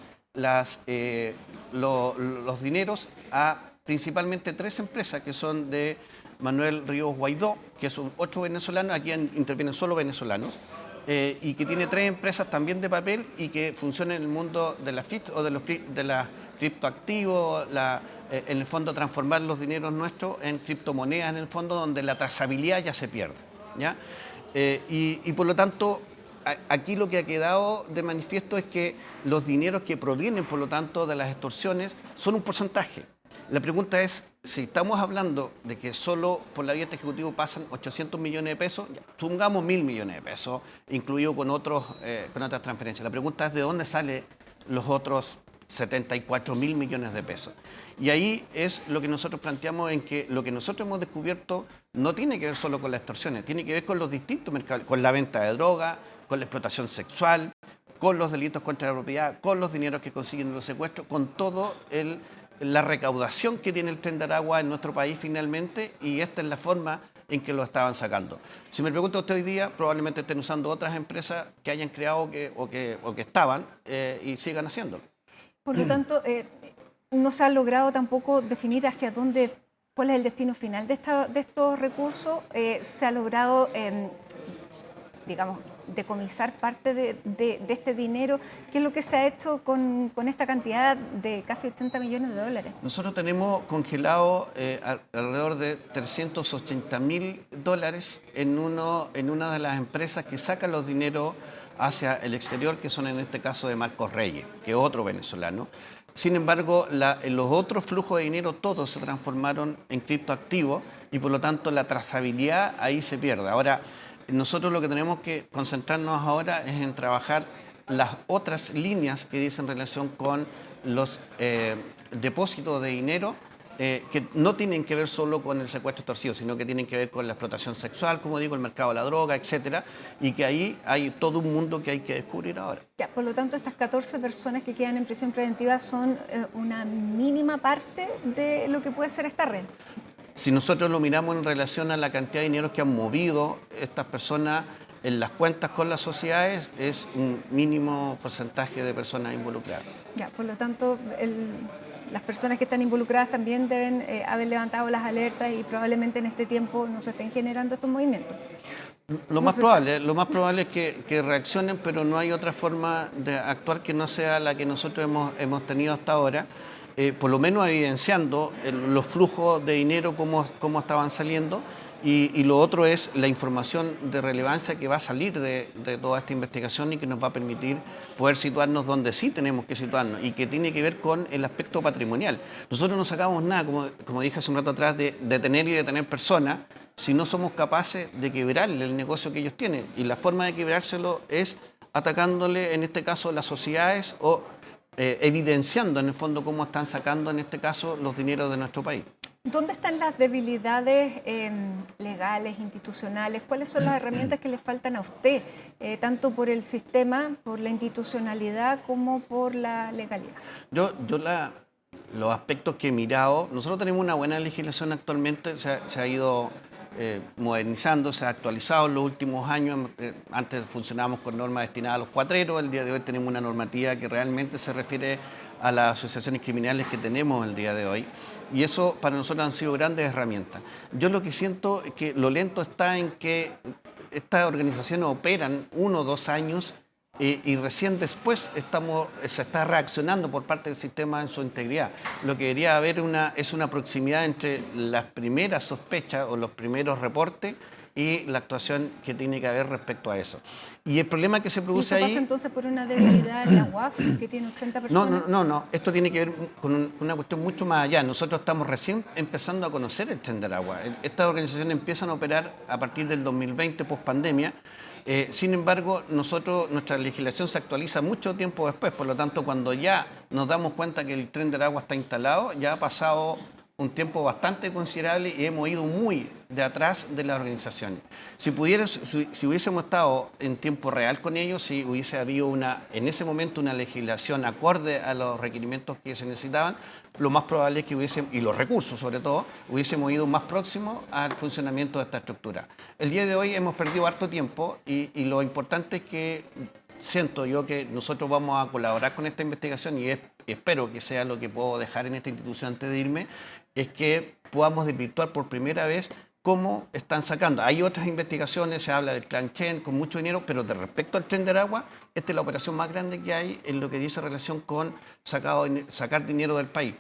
dineros a principalmente 3 empresas que son de Manuel Ríos Guaidó, que son 8 venezolanos, aquí intervienen solo venezolanos, y que tiene 3 empresas también de papel y que funciona en el mundo de las FIT o de los criptoactivos, en el fondo transformar los dineros nuestros en criptomonedas, en el fondo donde la trazabilidad ya se pierde, ¿ya? Y por lo tanto, aquí lo que ha quedado de manifiesto es que los dineros que provienen, por lo tanto, de las extorsiones son un porcentaje. La pregunta es, si estamos hablando de que solo por la vía de este ejecutivo pasan 800 millones de pesos, supongamos 1.000 millones de pesos, incluido con otras transferencias. La pregunta es de dónde salen los otros 74.000 millones de pesos. Y ahí es lo que nosotros planteamos, en que lo que nosotros hemos descubierto no tiene que ver solo con las extorsiones, tiene que ver con los distintos mercados, con la venta de droga, con la explotación sexual, con los delitos contra la propiedad, con los dineros que consiguen los secuestros, con todo la recaudación que tiene el Tren de Aragua en nuestro país finalmente, y esta es la forma en que lo estaban sacando. Si me pregunta usted hoy día, probablemente estén usando otras empresas que hayan creado o que estaban y sigan haciéndolo. Por lo tanto, no se ha logrado tampoco definir hacia dónde, cuál es el destino final de estos recursos. Se ha logrado, digamos, decomisar parte de este dinero. ¿Qué es lo que se ha hecho con esta cantidad de casi 80 millones de dólares? Nosotros tenemos congelado alrededor de 380.000 dólares en una de las empresas que sacan los dineros hacia el exterior, que son en este caso de Marcos Reyes, que es otro venezolano. Sin embargo, los otros flujos de dinero todos se transformaron en criptoactivos y por lo tanto la trazabilidad ahí se pierde. Ahora, nosotros lo que tenemos que concentrarnos ahora es en trabajar las otras líneas que dicen relación con los depósitos de dinero, que no tienen que ver solo con el secuestro extorsivo, sino que tienen que ver con la explotación sexual, como digo, el mercado de la droga, etcétera, y que ahí hay todo un mundo que hay que descubrir ahora. Ya, por lo tanto, estas 14 personas que quedan en prisión preventiva son una mínima parte de lo que puede ser esta red. Si nosotros lo miramos en relación a la cantidad de dinero que han movido estas personas en las cuentas con las sociedades, es un mínimo porcentaje de personas involucradas. Ya, por lo tanto, las personas que están involucradas también deben haber levantado las alertas y probablemente en este tiempo no se estén generando estos movimientos. Lo más probable es que reaccionen, pero no hay otra forma de actuar que no sea la que nosotros hemos tenido hasta ahora. Por lo menos evidenciando los flujos de dinero, cómo estaban saliendo, y lo otro es la información de relevancia que va a salir de toda esta investigación y que nos va a permitir poder situarnos donde sí tenemos que situarnos y que tiene que ver con el aspecto patrimonial. Nosotros no sacamos nada, como dije hace un rato atrás, de tener y de tener personas si no somos capaces de quebrarle el negocio que ellos tienen, y la forma de quebrárselo es atacándole, en este caso, las sociedades o evidenciando en el fondo cómo están sacando en este caso los dineros de nuestro país. ¿Dónde están las debilidades legales, institucionales? ¿Cuáles son las herramientas que le faltan a usted, tanto por el sistema, por la institucionalidad, como por la legalidad? Los aspectos que he mirado, nosotros tenemos una buena legislación actualmente, se ha ido modernizando, se ha actualizado en los últimos años. Antes funcionábamos con normas destinadas a los cuatreros, el día de hoy tenemos una normativa que realmente se refiere a las asociaciones criminales que tenemos el día de hoy, y eso para nosotros han sido grandes herramientas. Yo lo que siento es que lo lento está en que estas organizaciones operan 1 o 2 años y recién después se está reaccionando por parte del sistema en su integridad. Lo que debería haber es una proximidad entre las primeras sospechas o los primeros reportes y la actuación que tiene que haber respecto a eso. Y el problema que se produce ahí... ¿Y esto pasa entonces por una debilidad en la UAF, que tiene 80 personas? No. Esto tiene que ver con una cuestión mucho más allá. Nosotros estamos recién empezando a conocer el Tren de Aragua. Estas organizaciones empiezan a operar a partir del 2020, post pandemia. Sin embargo, nuestra legislación se actualiza mucho tiempo después. Por lo tanto, cuando ya nos damos cuenta que el Tren de Aragua está instalado, ya ha pasado un tiempo bastante considerable y hemos ido muy de atrás de las organizaciones. Si hubiésemos estado en tiempo real con ellos, si hubiese habido en ese momento una legislación acorde a los requerimientos que se necesitaban, lo más probable es que y los recursos sobre todo, hubiésemos ido más próximos al funcionamiento de esta estructura. El día de hoy hemos perdido harto tiempo y lo importante es que siento yo que nosotros vamos a colaborar con esta investigación y espero que sea lo que puedo dejar en esta institución antes de irme, es que podamos desvirtuar por primera vez cómo están sacando. Hay otras investigaciones, se habla del clan Chen con mucho dinero, pero de respecto al Tren de Aragua, esta es la operación más grande que hay en lo que dice relación con sacar dinero del país.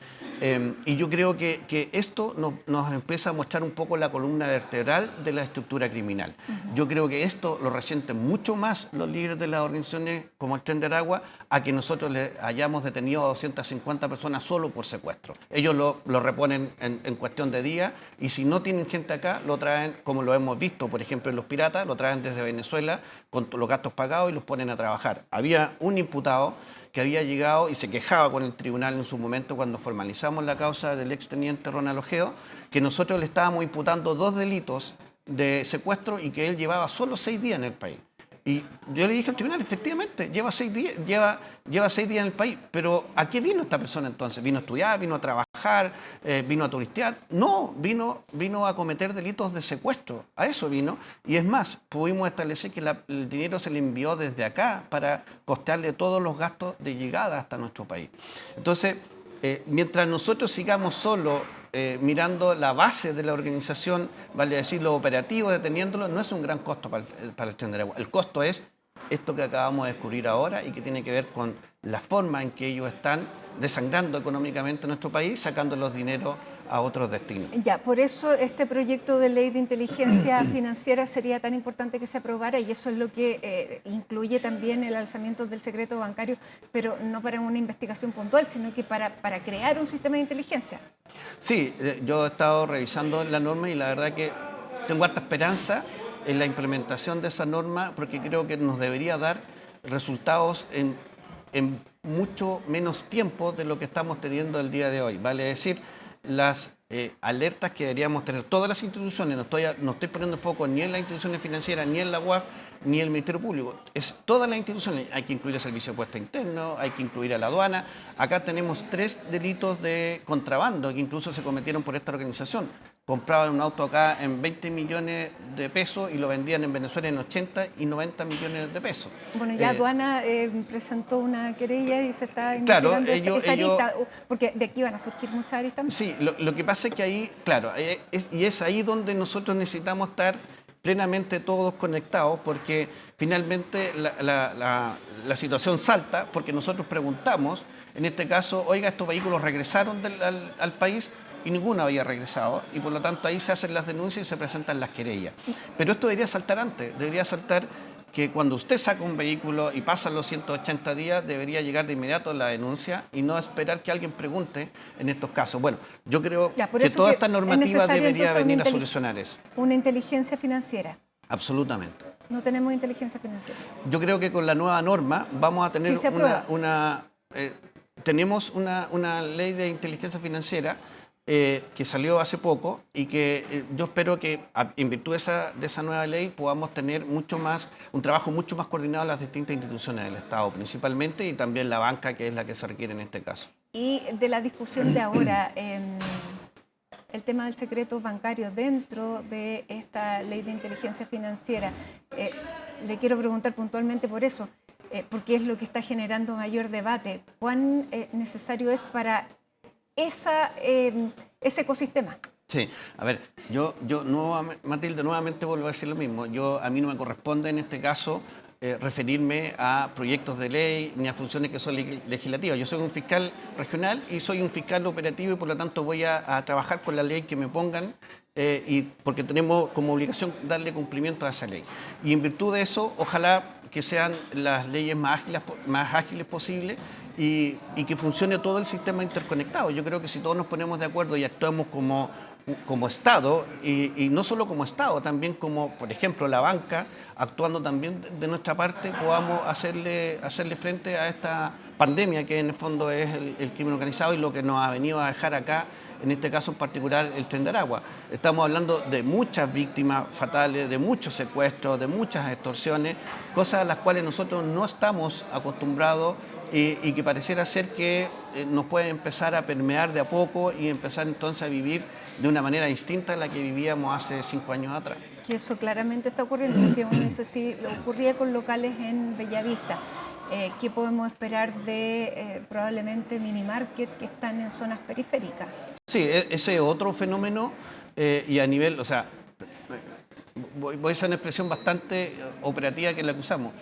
Y yo creo que esto nos empieza a mostrar un poco la columna vertebral de la estructura criminal. Yo creo que esto lo resienten mucho más los líderes de las organizaciones como el Tren de Aragua a que nosotros le hayamos detenido a 250 personas solo por secuestro. Ellos lo reponen en cuestión de días y si no tienen gente acá, lo traen, como lo hemos visto, por ejemplo, en Los Piratas, lo traen desde Venezuela con los gastos pagados y los ponen a trabajar. Había un imputado que había llegado y se quejaba con el tribunal en su momento cuando formalizamos la causa del exteniente Ronald Ojeo, que nosotros le estábamos imputando 2 delitos de secuestro y que él llevaba solo 6 días en el país. Y yo le dije al tribunal, efectivamente, lleva 6 días, lleva 6 días en el país, pero ¿a qué vino esta persona entonces? ¿Vino a estudiar, vino a trabajar, vino a turistear? No, vino a cometer delitos de secuestro, a eso vino. Y es más, pudimos establecer que el dinero se le envió desde acá para costearle todos los gastos de llegada hasta nuestro país. Entonces, mientras nosotros sigamos solo mirando la base de la organización, vale decir, lo operativo, deteniéndolo, no es un gran costo para el Tren de Aragua. El costo es esto que acabamos de descubrir ahora y que tiene que ver con la forma en que ellos están desangrando económicamente nuestro país, sacando los dineros a otros destinos. Ya, por eso este proyecto de ley de inteligencia financiera sería tan importante que se aprobara y eso es lo que incluye también el alzamiento del secreto bancario, pero no para una investigación puntual, sino que para crear un sistema de inteligencia. Sí, yo he estado revisando la norma y la verdad que tengo harta esperanza en la implementación de esa norma porque creo que nos debería dar resultados en mucho menos tiempo de lo que estamos teniendo el día de hoy. Vale decir, las alertas que deberíamos tener todas las instituciones, no estoy poniendo foco ni en las instituciones financieras, ni en la UAF, ni el Ministerio Público, es todas las instituciones, hay que incluir el Servicio de Puesta Interno, hay que incluir a la aduana. Acá tenemos 3 delitos de contrabando que incluso se cometieron por esta organización. Compraban un auto acá en 20 millones de pesos y lo vendían en Venezuela en 80 y 90 millones de pesos. Bueno, ya aduana presentó una querella y se está investigando esa arista, porque de aquí van a surgir muchas aristas. Sí, lo que pasa es que ahí, claro, es ahí donde nosotros necesitamos estar plenamente todos conectados, porque finalmente la situación salta, porque nosotros preguntamos, en este caso, oiga, estos vehículos regresaron al país, y ninguno había regresado, y por lo tanto ahí se hacen las denuncias y se presentan las querellas. Pero esto debería saltar antes, debería saltar que cuando usted saca un vehículo y pasan los 180 días, debería llegar de inmediato la denuncia y no esperar que alguien pregunte en estos casos. Bueno, yo creo que toda esta normativa debería venir a solucionar eso. Una inteligencia financiera. Absolutamente. No tenemos inteligencia financiera. Yo creo que con la nueva norma vamos a tener tenemos una ley de inteligencia financiera que salió hace poco y que yo espero que en virtud de esa nueva ley podamos tener un trabajo mucho más coordinado en las distintas instituciones del Estado principalmente y también la banca, que es la que se requiere en este caso. Y de la discusión de ahora, el tema del secreto bancario dentro de esta ley de inteligencia financiera, le quiero preguntar puntualmente por eso, porque es lo que está generando mayor debate. ¿Cuán necesario es para ese ecosistema? Sí, a ver, yo Matilde, nuevamente vuelvo a decir lo mismo. A mí no me corresponde en este caso referirme a proyectos de ley ni a funciones que son legislativas. Yo soy un fiscal regional y soy un fiscal operativo y por lo tanto voy a trabajar con la ley que me pongan porque tenemos como obligación darle cumplimiento a esa ley. Y en virtud de eso, ojalá que sean las leyes más ágiles posibles y que funcione todo el sistema interconectado. Yo creo que si todos nos ponemos de acuerdo y actuamos como Estado, y no solo como Estado, también como, por ejemplo, la banca, actuando también de nuestra parte, podamos hacerle frente a esta pandemia que en el fondo es el crimen organizado y lo que nos ha venido a dejar acá, en este caso en particular, el Tren de Aragua. Estamos hablando de muchas víctimas fatales, de muchos secuestros, de muchas extorsiones, cosas a las cuales nosotros no estamos acostumbrados y que pareciera ser que nos puede empezar a permear de a poco y empezar entonces a vivir de una manera distinta a la que vivíamos hace 5 años atrás. Que eso claramente está ocurriendo, porque uno dice, si lo ocurría con locales en Bellavista, ¿qué podemos esperar de probablemente minimarket que están en zonas periféricas? Sí, ese es otro fenómeno y a nivel, o sea, voy a usar una expresión bastante operativa que la que usamos.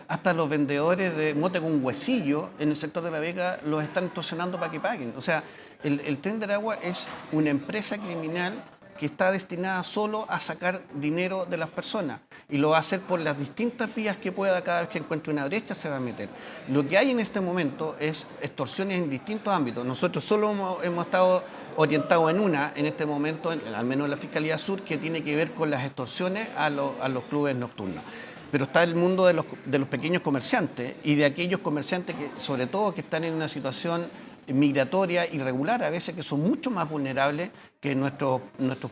Hasta los vendedores de mote con huesillo en el sector de La Vega los están extorsionando para que paguen. O sea, el Tren de Aragua es una empresa criminal que está destinada solo a sacar dinero de las personas y lo va a hacer por las distintas vías que pueda. Cada vez que encuentre una brecha se va a meter. Lo que hay en este momento es extorsiones en distintos ámbitos. Nosotros solo hemos estado orientados en este momento, al menos en la Fiscalía Sur, que tiene que ver con las extorsiones a los clubes nocturnos. Pero está el mundo de los pequeños comerciantes y de aquellos comerciantes que, sobre todo, que están en una situación migratoria irregular, a veces que son mucho más vulnerables que nuestros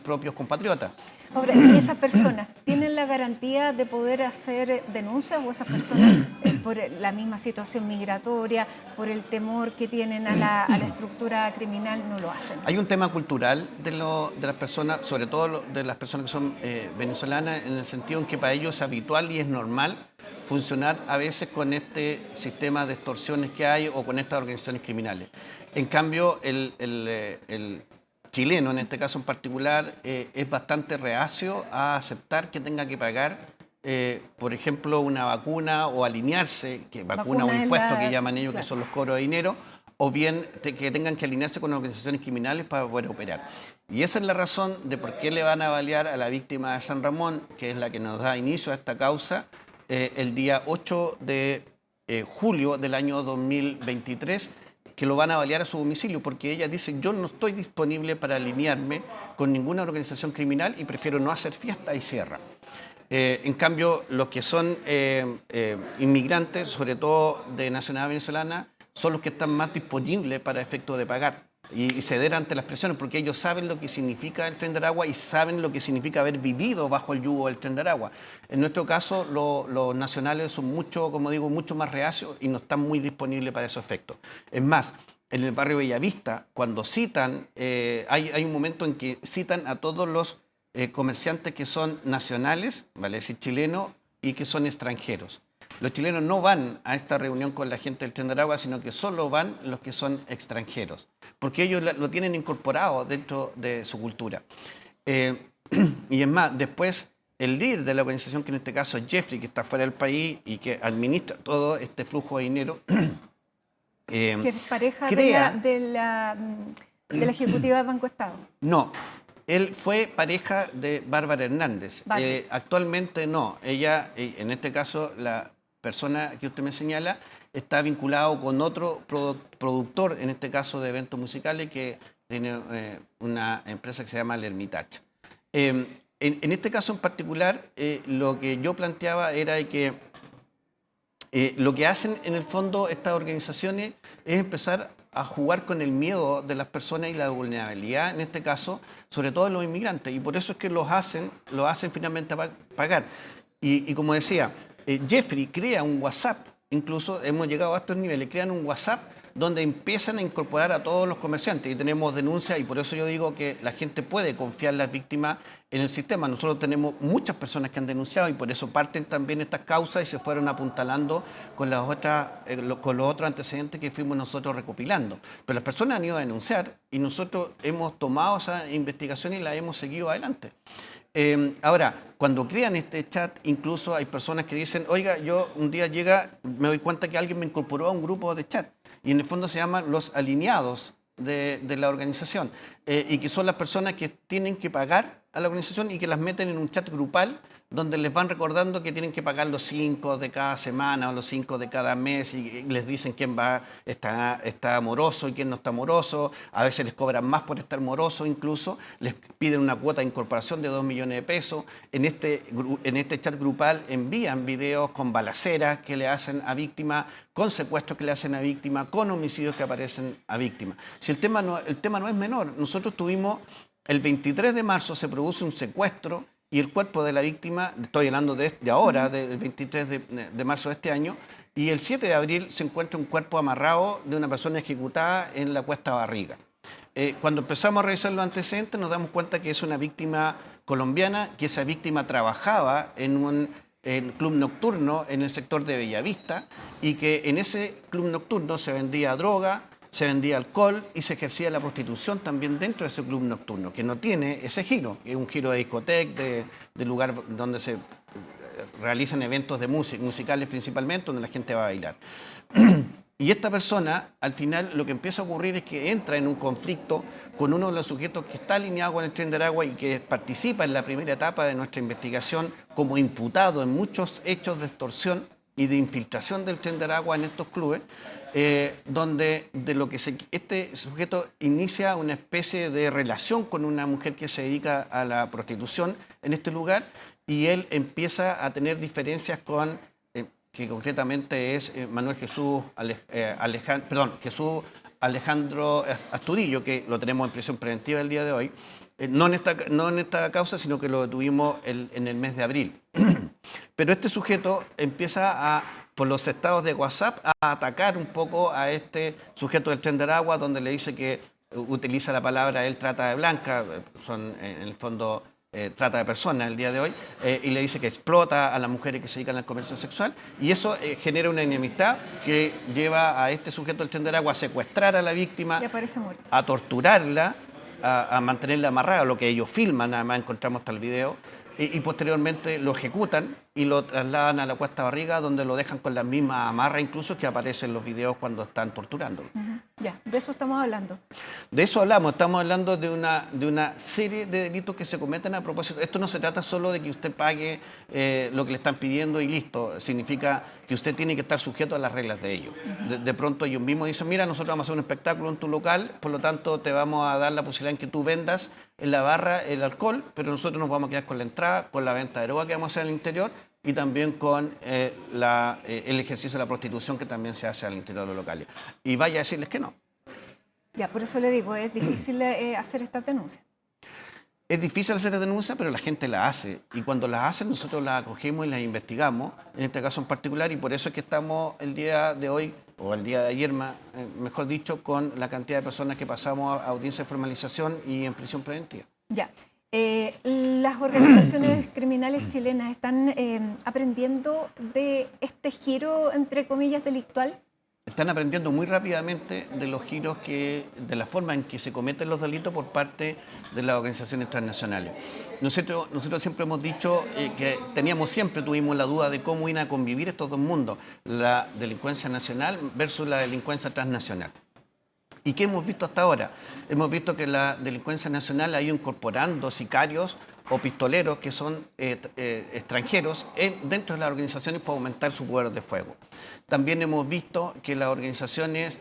propios compatriotas. Ahora, ¿y esas personas tienen la garantía de poder hacer denuncias o esas personas por la misma situación migratoria, por el temor que tienen a la estructura criminal, no lo hacen? Hay un tema cultural de las personas, sobre todo de las personas que son venezolanas, en el sentido en que para ellos es habitual y es normal funcionar a veces con este sistema de extorsiones que hay o con estas organizaciones criminales. En cambio, el chileno, en este caso en particular, es bastante reacio a aceptar que tenga que pagar, por ejemplo, una vacuna o alinearse, que vacuna o impuesto que llaman ellos, claro, que son los cobros de dinero, o bien que tengan que alinearse con organizaciones criminales para poder operar. Y esa es la razón de por qué le van a balear a la víctima de San Ramón, que es la que nos da inicio a esta causa, el día 8 de julio del año 2023, que lo van a balear a su domicilio, porque ella dice: yo no estoy disponible para alinearme con ninguna organización criminal y prefiero no hacer fiesta, y cierra. En cambio, los que son inmigrantes, sobre todo de nacionalidad venezolana, son los que están más disponibles para efecto de pagar y ceder ante las presiones, porque ellos saben lo que significa el Tren de Aragua y saben lo que significa haber vivido bajo el yugo del Tren de Aragua. En nuestro caso, los nacionales son mucho, como digo, mucho más reacios y no están muy disponibles para esos efectos. Es más, en el barrio Bellavista, cuando citan, hay un momento en que citan a todos los comerciantes que son nacionales, vale decir chilenos, y que son extranjeros. Los chilenos no van a esta reunión con la gente del Tren de Aragua, sino que solo van los que son extranjeros, porque ellos lo tienen incorporado dentro de su cultura. Y es más, después el líder de la organización, que en este caso es Jeffrey, que está fuera del país y que administra todo este flujo de dinero, que es pareja de la ejecutiva de Banco Estado. No. Él fue pareja de Bárbara Hernández. Vale. Actualmente no. Ella, en este caso, la persona que usted me señala, está vinculado con otro productor, en este caso de eventos musicales, que tiene una empresa que se llama El Hermitage. En este caso en particular, lo que yo planteaba era que lo que hacen en el fondo estas organizaciones es empezar a jugar con el miedo de las personas y la vulnerabilidad, en este caso, sobre todo de los inmigrantes. Y por eso es que lo hacen finalmente a pagar. Y como decía, Jeffrey crea un WhatsApp, incluso hemos llegado a estos niveles, crean un WhatsApp donde empiezan a incorporar a todos los comerciantes y tenemos denuncias, y por eso yo digo que la gente puede confiar las víctimas en el sistema. Nosotros tenemos muchas personas que han denunciado y por eso parten también estas causas y se fueron apuntalando con los otros antecedentes que fuimos nosotros recopilando. Pero las personas han ido a denunciar y nosotros hemos tomado esa investigación y la hemos seguido adelante. Ahora, cuando crean este chat, incluso hay personas que dicen: oiga, yo un día me doy cuenta que alguien me incorporó a un grupo de chat. Y en el fondo se llaman los alineados de la organización, y que son las personas que tienen que pagar a la organización y que las meten en un chat grupal donde les van recordando que tienen que pagar los 5 de cada semana o los 5 de cada mes, y les dicen quién está moroso y quién no está moroso. A veces les cobran más por estar moroso, incluso les piden una cuota de incorporación de 2 millones de pesos. En este chat grupal envían videos con balaceras que le hacen a víctimas, con secuestros que le hacen a víctimas, con homicidios que aparecen a víctimas. Si el tema no es menor. Nosotros tuvimos, el 23 de marzo se produce un secuestro y el cuerpo de la víctima, estoy hablando de ahora, del 23 de marzo de este año, y el 7 de abril se encuentra un cuerpo amarrado de una persona ejecutada en la Cuesta Barriga. Cuando empezamos a revisar los antecedentes nos damos cuenta que es una víctima colombiana, que esa víctima trabajaba en un club nocturno en el sector de Bellavista y que en ese club nocturno se vendía droga, se vendía alcohol y se ejercía la prostitución también dentro de ese club nocturno, que no tiene ese giro, que es un giro de discoteca, de lugar donde se realizan eventos de música, musicales principalmente, donde la gente va a bailar. Y esta persona, al final, lo que empieza a ocurrir es que entra en un conflicto con uno de los sujetos que está alineado con el Tren de Aragua y que participa en la primera etapa de nuestra investigación como imputado en muchos hechos de extorsión y de infiltración del Tren de Aragua en estos clubes, donde este sujeto inicia una especie de relación con una mujer que se dedica a la prostitución en este lugar, y él empieza a tener diferencias con, que concretamente es Jesús Alejandro Astudillo, que lo tenemos en prisión preventiva el día de hoy, no en esta causa, sino que lo detuvimos en el mes de abril. Pero este sujeto empieza por los estados de WhatsApp a atacar un poco a este sujeto del Tren de Aragua, donde le dice que utiliza la palabra él trata de blanca, son en el fondo trata de personas el día de hoy, y le dice que explota a las mujeres que se dedican al comercio sexual, y eso genera una enemistad que lleva a este sujeto del Tren de Aragua a secuestrar a la víctima, a torturarla, a mantenerla amarrada, lo que ellos filman, además encontramos hasta el video, y posteriormente lo ejecutan y lo trasladan a la Cuesta Barriga, donde lo dejan con las mismas amarras incluso que aparecen en los videos cuando están torturándolo. Ya, de eso estamos hablando. De eso hablamos, estamos hablando de una serie de delitos que se cometen a propósito. Esto no se trata solo de que usted pague lo que le están pidiendo y listo, significa que usted tiene que estar sujeto a las reglas de ellos. De pronto ellos mismos dicen, mira, nosotros vamos a hacer un espectáculo en tu local, por lo tanto te vamos a dar la posibilidad en que tú vendas en la barra el alcohol, pero nosotros nos vamos a quedar con la entrada, con la venta de droga que vamos a hacer al interior y también con el ejercicio de la prostitución que también se hace al interior de los locales. Y vaya a decirles que no. Ya, por eso le digo, es difícil hacer esta denuncia. Es difícil hacer la denuncia, pero la gente la hace. Y cuando las hace, nosotros las acogemos y las investigamos, en este caso en particular, y por eso es que estamos el día de hoy, o el día de ayer, mejor dicho, con la cantidad de personas que pasamos a audiencia de formalización y en prisión preventiva. Ya. Las organizaciones criminales chilenas están aprendiendo de este giro, entre comillas, delictual. Están aprendiendo muy rápidamente de los giros de la forma en que se cometen los delitos por parte de las organizaciones transnacionales. Nosotros siempre hemos dicho que tuvimos la duda de cómo iban a convivir estos dos mundos, la delincuencia nacional versus la delincuencia transnacional. ¿Y qué hemos visto hasta ahora? Hemos visto que la delincuencia nacional ha ido incorporando sicarios o pistoleros que son extranjeros dentro de las organizaciones para aumentar su poder de fuego. También hemos visto que las organizaciones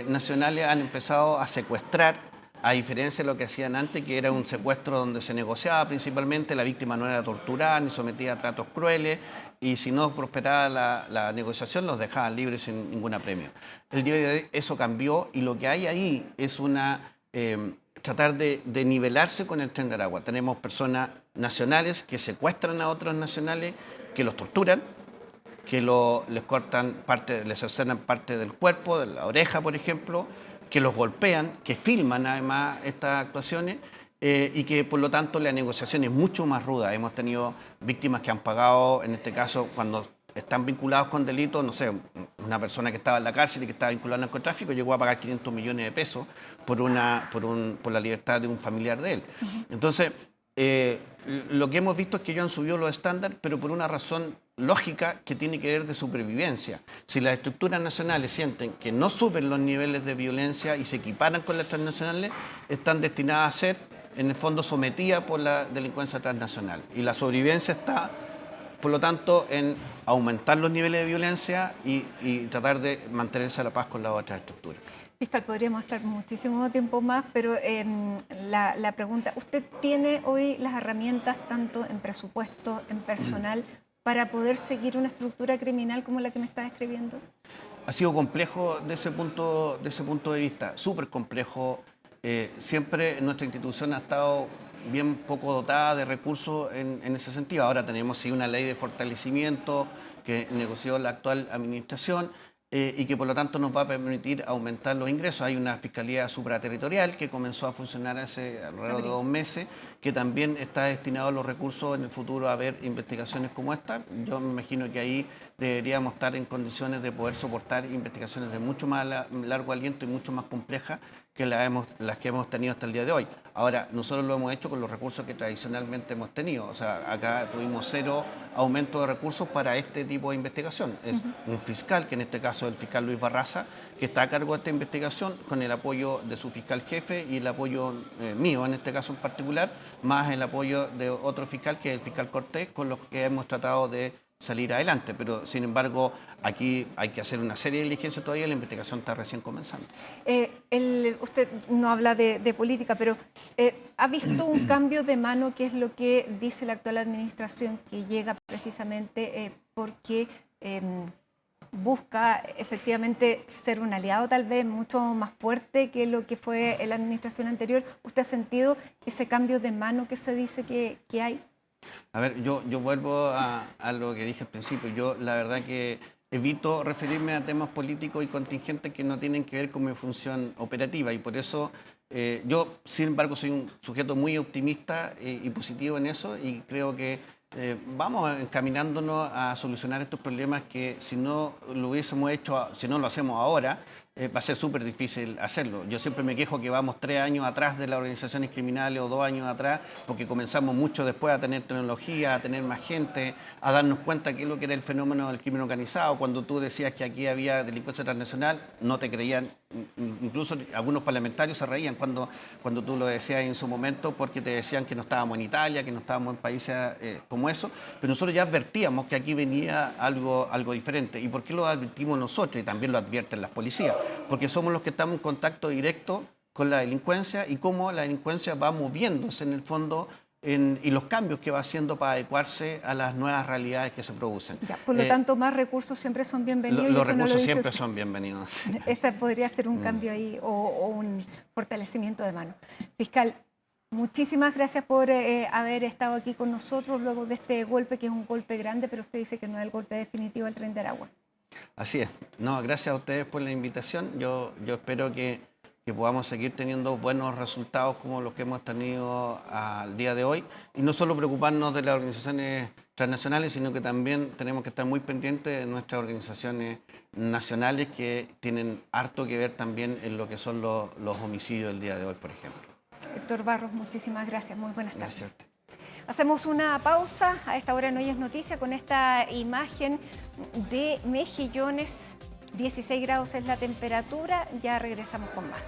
nacionales han empezado a secuestrar, a diferencia de lo que hacían antes, que era un secuestro donde se negociaba principalmente, la víctima no era torturada ni sometida a tratos crueles, y si no prosperaba la negociación los dejaban libres sin ningún apremio. El día de hoy eso cambió y lo que hay ahí es tratar de nivelarse con el Tren de Aragua. Tenemos personas nacionales que secuestran a otros nacionales, que los torturan, que les cortan les cercenan parte del cuerpo, de la oreja, por ejemplo, que los golpean, que filman además estas actuaciones y que por lo tanto la negociación es mucho más ruda. Hemos tenido víctimas que han pagado, en este caso, cuando están vinculados con delitos, no sé, una persona que estaba en la cárcel y que estaba vinculada al narcotráfico llegó a pagar 500 millones de pesos por la libertad de un familiar de él. Entonces, lo que hemos visto es que ellos han subido los estándares, pero por una razón lógica que tiene que ver de supervivencia. Si las estructuras nacionales sienten que no suben los niveles de violencia y se equiparan con las transnacionales, están destinadas a ser, en el fondo, sometidas por la delincuencia transnacional. Y la sobrevivencia está, por lo tanto, en aumentar los niveles de violencia y tratar de mantenerse a la paz con las otras estructuras. Fiscal, podríamos estar muchísimo tiempo más, pero la pregunta, ¿usted tiene hoy las herramientas, tanto en presupuesto, en personal, para poder seguir una estructura criminal como la que me está describiendo? Ha sido complejo desde ese punto de vista, súper complejo. Siempre nuestra institución ha estado bien poco dotada de recursos en ese sentido. Ahora tenemos una ley de fortalecimiento que negoció la actual administración y que por lo tanto nos va a permitir aumentar los ingresos. Hay una fiscalía supraterritorial que comenzó a funcionar hace alrededor de 2 meses, que también está destinado a los recursos en el futuro a ver investigaciones como esta. Yo me imagino que ahí deberíamos estar en condiciones de poder soportar investigaciones de mucho más largo aliento y mucho más complejas que las que hemos tenido hasta el día de hoy. Ahora, nosotros lo hemos hecho con los recursos que tradicionalmente hemos tenido. O sea, acá tuvimos 0 aumento de recursos para este tipo de investigación. Es un fiscal, que en este caso es el fiscal Luis Barraza, que está a cargo de esta investigación con el apoyo de su fiscal jefe y el apoyo mío, en este caso en particular, más el apoyo de otro fiscal, que es el fiscal Cortés, con los que hemos tratado de salir adelante, pero sin embargo aquí hay que hacer una serie de diligencias todavía, la investigación está recién comenzando. Usted no habla de política, pero ¿ha visto un cambio de mano, que es lo que dice la actual administración, que llega precisamente porque busca efectivamente ser un aliado tal vez mucho más fuerte que lo que fue la administración anterior? ¿Usted ha sentido ese cambio de mano que se dice que hay? A ver, yo vuelvo a lo que dije al principio. Yo la verdad que evito referirme a temas políticos y contingentes que no tienen que ver con mi función operativa, y por eso yo, sin embargo, soy un sujeto muy optimista y positivo en eso, y creo que vamos encaminándonos a solucionar estos problemas que si no lo hubiésemos hecho, si no lo hacemos ahora, va a ser súper difícil hacerlo. Yo siempre me quejo que vamos 3 años atrás de las organizaciones criminales o 2 años atrás, porque comenzamos mucho después a tener tecnología, a tener más gente, a darnos cuenta que es lo que era el fenómeno del crimen organizado. Cuando tú decías que aquí había delincuencia transnacional, no te creían, incluso algunos parlamentarios se reían cuando tú lo decías en su momento, porque te decían que no estábamos en Italia, que no estábamos en países como eso, pero nosotros ya advertíamos que aquí venía algo diferente. ¿Y por qué lo advertimos nosotros? Y también lo advierten las policías. Porque somos los que estamos en contacto directo con la delincuencia y cómo la delincuencia va moviéndose en el fondo y los cambios que va haciendo para adecuarse a las nuevas realidades que se producen. Ya, por lo tanto, más recursos siempre son bienvenidos. Los recursos siempre son bienvenidos. Ese podría ser un cambio ahí o un fortalecimiento de mano. Fiscal, muchísimas gracias por haber estado aquí con nosotros luego de este golpe, que es un golpe grande, pero usted dice que no es el golpe definitivo del Tren de Aragua. Así es. No, gracias a ustedes por la invitación. Yo espero que podamos seguir teniendo buenos resultados como los que hemos tenido al día de hoy. Y no solo preocuparnos de las organizaciones transnacionales, sino que también tenemos que estar muy pendientes de nuestras organizaciones nacionales, que tienen harto que ver también en lo que son los homicidios del día de hoy, por ejemplo. Héctor Barros, muchísimas gracias. Muy buenas tardes. Gracias a usted. Hacemos una pausa. A esta hora en Hoy es Noticia con esta imagen de Mejillones. 16 grados es la temperatura. Ya regresamos con más.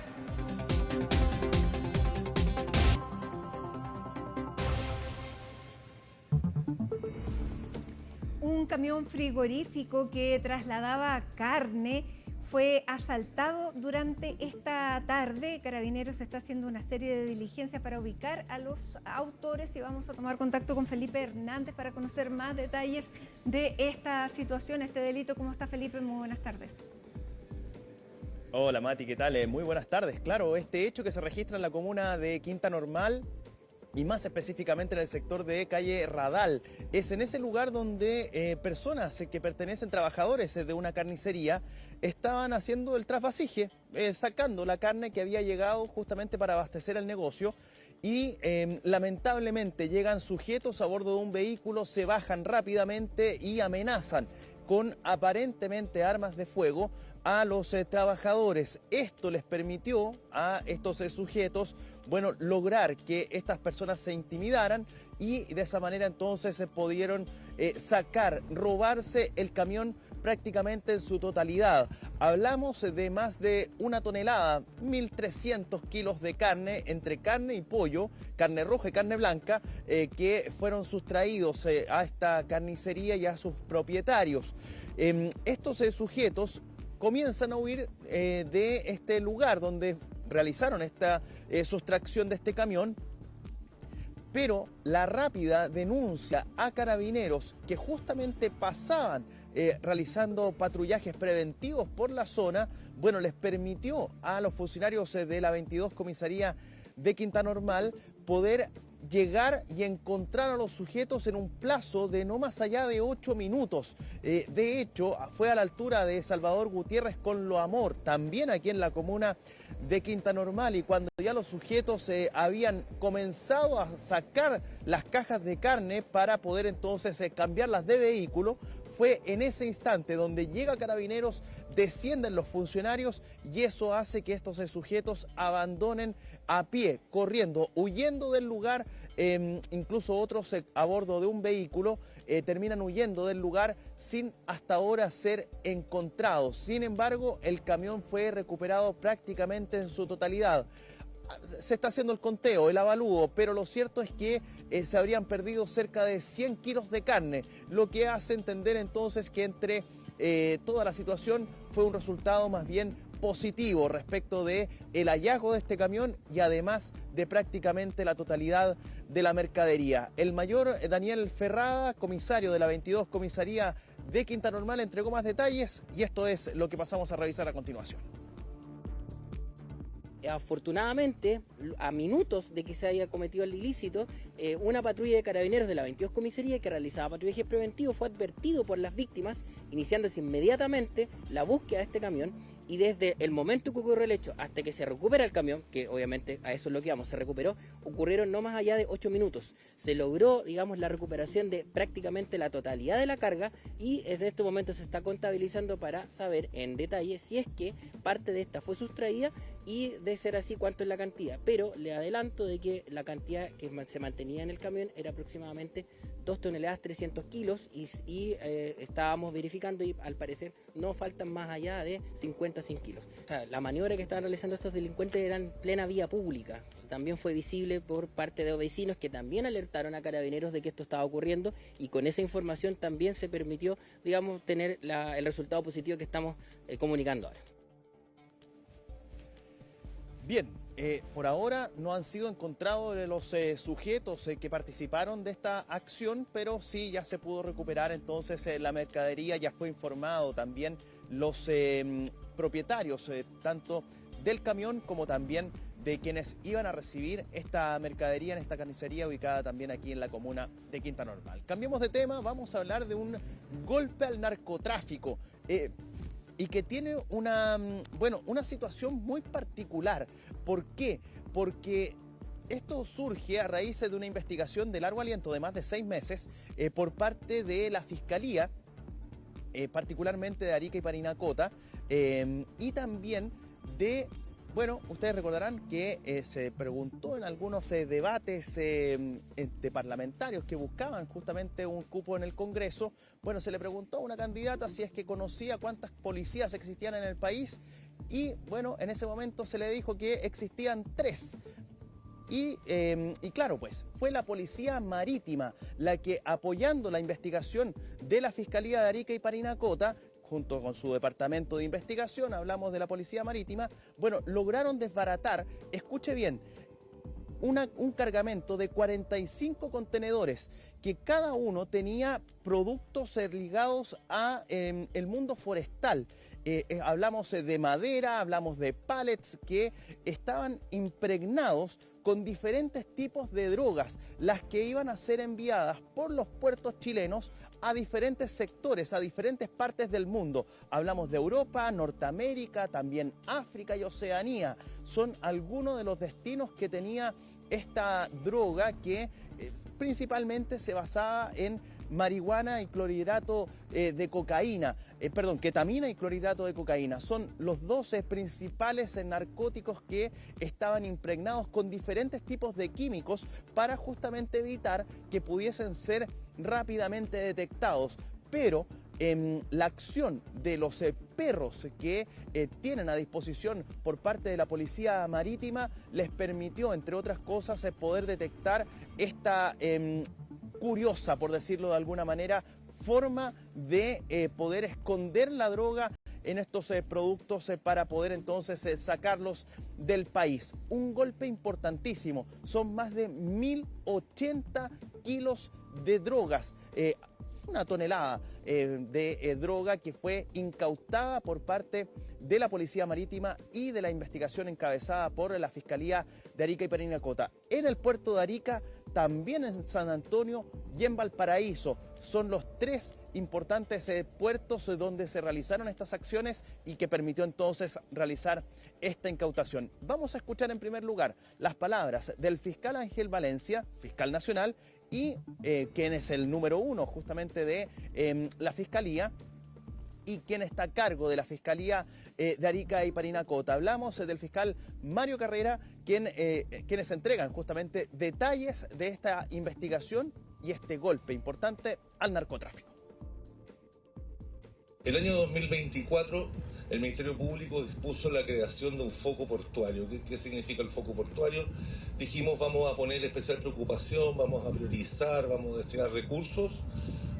Un camión frigorífico que trasladaba carne fue asaltado durante esta tarde. Carabineros está haciendo una serie de diligencias para ubicar a los autores y vamos a tomar contacto con Felipe Hernández para conocer más detalles de esta situación, este delito. ¿Cómo está, Felipe? Muy buenas tardes. Hola, Mati, ¿qué tal? Muy buenas tardes. Claro, este hecho que se registra en la comuna de Quinta Normal y más específicamente en el sector de calle Radal. Es en ese lugar donde personas que pertenecen, trabajadores de una carnicería, estaban haciendo el trasvasije, sacando la carne que había llegado justamente para abastecer el negocio. Y lamentablemente llegan sujetos a bordo de un vehículo, se bajan rápidamente y amenazan con aparentemente armas de fuego a los trabajadores. Esto les permitió a estos sujetos, bueno, lograr que estas personas se intimidaran y de esa manera entonces se pudieron robarse el camión prácticamente en su totalidad. Hablamos de más de 1 tonelada, 1.300 kilos de carne, entre carne y pollo, carne roja y carne blanca, que fueron sustraídos a esta carnicería y a sus propietarios. Estos sujetos comienzan a huir de este lugar donde realizaron esta sustracción de este camión, pero la rápida denuncia a Carabineros, que justamente pasaban realizando patrullajes preventivos por la zona, bueno, les permitió a los funcionarios de la 22 Comisaría de Quinta Normal poder llegar y encontrar a los sujetos en un plazo de no más allá de 8 minutos. De hecho, fue a la altura de Salvador Gutiérrez con Lo Amor, también aquí en la comuna de Quinta Normal, y cuando ya los sujetos habían comenzado a sacar las cajas de carne para poder entonces cambiarlas de vehículo, fue en ese instante donde llega Carabineros, descienden los funcionarios y eso hace que estos sujetos abandonen a pie, corriendo, huyendo del lugar. Incluso otros a bordo de un vehículo terminan huyendo del lugar sin hasta ahora ser encontrados. Sin embargo, el camión fue recuperado prácticamente en su totalidad. Se está haciendo el conteo, el avalúo, pero lo cierto es que se habrían perdido cerca de 100 kilos de carne, lo que hace entender entonces que entre toda la situación fue un resultado más bien positivo respecto de el hallazgo de este camión y además de prácticamente la totalidad de la mercadería. El mayor Daniel Ferrada, comisario de la 22 Comisaría de Quinta Normal, entregó más detalles y esto es lo que pasamos a revisar a continuación. Afortunadamente, a minutos de que se haya cometido el ilícito, una patrulla de carabineros de la 22 Comisaría que realizaba patrullaje preventivo fue advertido por las víctimas, iniciándose inmediatamente la búsqueda de este camión, y desde el momento que ocurrió el hecho hasta que se recupera el camión, que obviamente a eso es lo que vamos, se recuperó, ocurrieron no más allá de 8 minutos. Se logró, digamos, la recuperación de prácticamente la totalidad de la carga y en este momento se está contabilizando para saber en detalle si es que parte de esta fue sustraída y de ser así cuánto es la cantidad. Pero le adelanto de que la cantidad que se mantenía en el camión era aproximadamente 2 toneladas 300 kilos y estábamos verificando y al parecer no faltan más allá de 50-100 kilos. O sea, la maniobra que estaban realizando estos delincuentes era en plena vía pública. También fue visible por parte de vecinos que también alertaron a Carabineros de que esto estaba ocurriendo y con esa información también se permitió, digamos, tener el resultado positivo que estamos comunicando ahora. Bien, por ahora no han sido encontrados los sujetos que participaron de esta acción, pero sí ya se pudo recuperar entonces la mercadería, ya fue informado también los propietarios tanto del camión como también de quienes iban a recibir esta mercadería en esta carnicería ubicada también aquí en la comuna de Quinta Normal. Cambiemos de tema, vamos a hablar de un golpe al narcotráfico. Y que tiene una situación muy particular. ¿Por qué? Porque esto surge a raíz de una investigación de largo aliento de más de 6 meses por parte de la Fiscalía, particularmente de Arica y Parinacota, y también de... Bueno, ustedes recordarán que se preguntó en algunos debates de parlamentarios que buscaban justamente un cupo en el Congreso. Bueno, se le preguntó a una candidata si es que conocía cuántas policías existían en el país y, bueno, en ese momento se le dijo que existían 3. Y claro, pues fue la Policía Marítima la que, apoyando la investigación de la Fiscalía de Arica y Parinacota, junto con su departamento de investigación, hablamos de la Policía Marítima, bueno, lograron desbaratar, escuche bien, un cargamento de 45 contenedores que cada uno tenía productos ligados a el mundo forestal. Hablamos de madera, hablamos de pallets que estaban impregnados con diferentes tipos de drogas, las que iban a ser enviadas por los puertos chilenos a diferentes sectores, a diferentes partes del mundo. Hablamos de Europa, Norteamérica, también África y Oceanía. Son algunos de los destinos que tenía esta droga que principalmente se basaba en marihuana y clorhidrato de cocaína, ketamina y clorhidrato de cocaína. Son los 12 principales narcóticos que estaban impregnados con diferentes tipos de químicos para justamente evitar que pudiesen ser rápidamente detectados. Pero la acción de los perros que tienen a disposición por parte de la Policía Marítima les permitió, entre otras cosas, poder detectar esta curiosa, por decirlo de alguna manera, forma de poder esconder la droga en estos productos para poder entonces sacarlos del país. Un golpe importantísimo, son más de 1080 kilos de drogas, una tonelada de droga que fue incautada por parte de la Policía Marítima y de la investigación encabezada por la Fiscalía de Arica y Parinacota. En el puerto de Arica, también en San Antonio y en Valparaíso. Son los 3 importantes puertos donde se realizaron estas acciones y que permitió entonces realizar esta incautación. Vamos a escuchar en primer lugar las palabras del fiscal Ángel Valencia, fiscal nacional, y quién es el número 1 justamente de la Fiscalía y quién está a cargo de la Fiscalía de Arica y Parinacota. Hablamos del fiscal Mario Carrera, quienes entregan justamente detalles de esta investigación y este golpe importante al narcotráfico. El año 2024, el Ministerio Público dispuso la creación de un foco portuario. ¿Qué significa el foco portuario? Dijimos, vamos a poner especial preocupación, vamos a priorizar, vamos a destinar recursos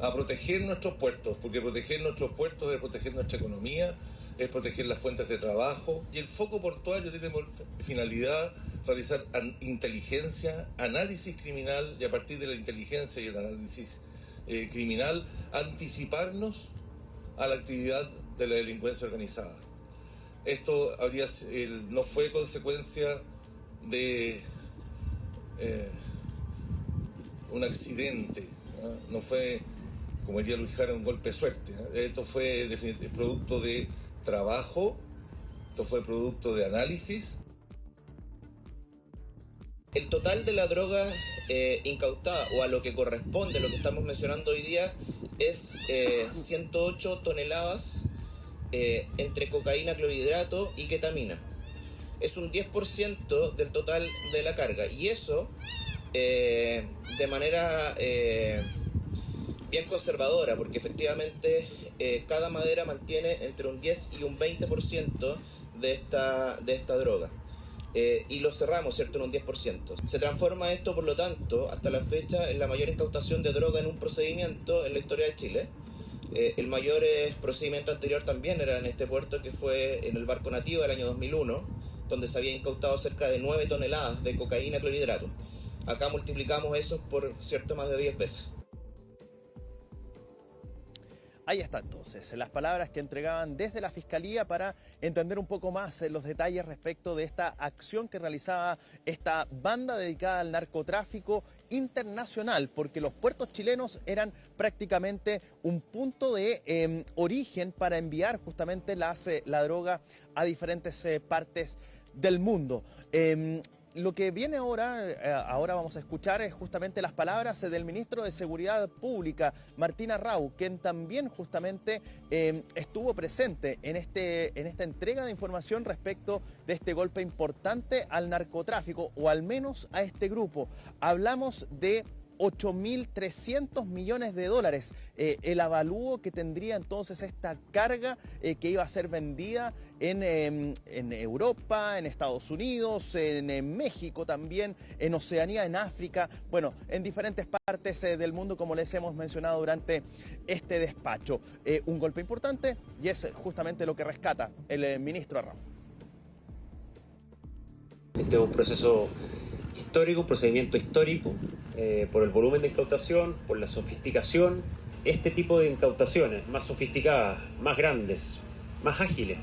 a proteger nuestros puertos, porque proteger nuestros puertos es proteger nuestra economía, es proteger las fuentes de trabajo, y el foco portuario tiene por finalidad realizar inteligencia, análisis criminal, y a partir de la inteligencia y el análisis criminal, anticiparnos a la actividad de la delincuencia organizada. Esto no fue consecuencia de un accidente, no fue, como diría Luis Jara, un golpe de suerte. Esto fue producto de trabajo, esto fue producto de análisis. El total de la droga incautada, o a lo que corresponde, lo que estamos mencionando hoy día, es 108 toneladas entre cocaína, clorhidrato y ketamina. Es un 10% del total de la carga, y eso de manera bien conservadora, porque efectivamente cada madera mantiene entre un 10 y un 20% de esta droga. Y lo cerramos, ¿cierto?, en un 10%. Se transforma esto, por lo tanto, hasta la fecha, en la mayor incautación de droga en un procedimiento en la historia de Chile. El mayor procedimiento anterior también era en este puerto, que fue en el barco Nativo del año 2001, donde se había incautado cerca de 9 toneladas de cocaína clorhidrato. Acá multiplicamos eso por, ¿cierto?, más de 10 veces. Ahí está entonces, las palabras que entregaban desde la Fiscalía para entender un poco más los detalles respecto de esta acción que realizaba esta banda dedicada al narcotráfico internacional, porque los puertos chilenos eran prácticamente un punto de origen para enviar justamente la droga a diferentes partes del mundo. Lo que viene ahora vamos a escuchar es justamente las palabras del ministro de Seguridad Pública, Martín Arrau, quien también justamente estuvo presente en esta entrega de información respecto de este golpe importante al narcotráfico, o al menos a este grupo. Hablamos de 8.300 millones de dólares, el avalúo que tendría entonces esta carga que iba a ser vendida en Europa, en Estados Unidos, en México también, en Oceanía, en África, bueno, en diferentes partes del mundo, como les hemos mencionado durante este despacho. Un golpe importante, y es justamente lo que rescata el ministro Arrau. Este es un proceso histórico, un procedimiento histórico, por el volumen de incautación, por la sofisticación. Este tipo de incautaciones más sofisticadas, más grandes, más ágiles,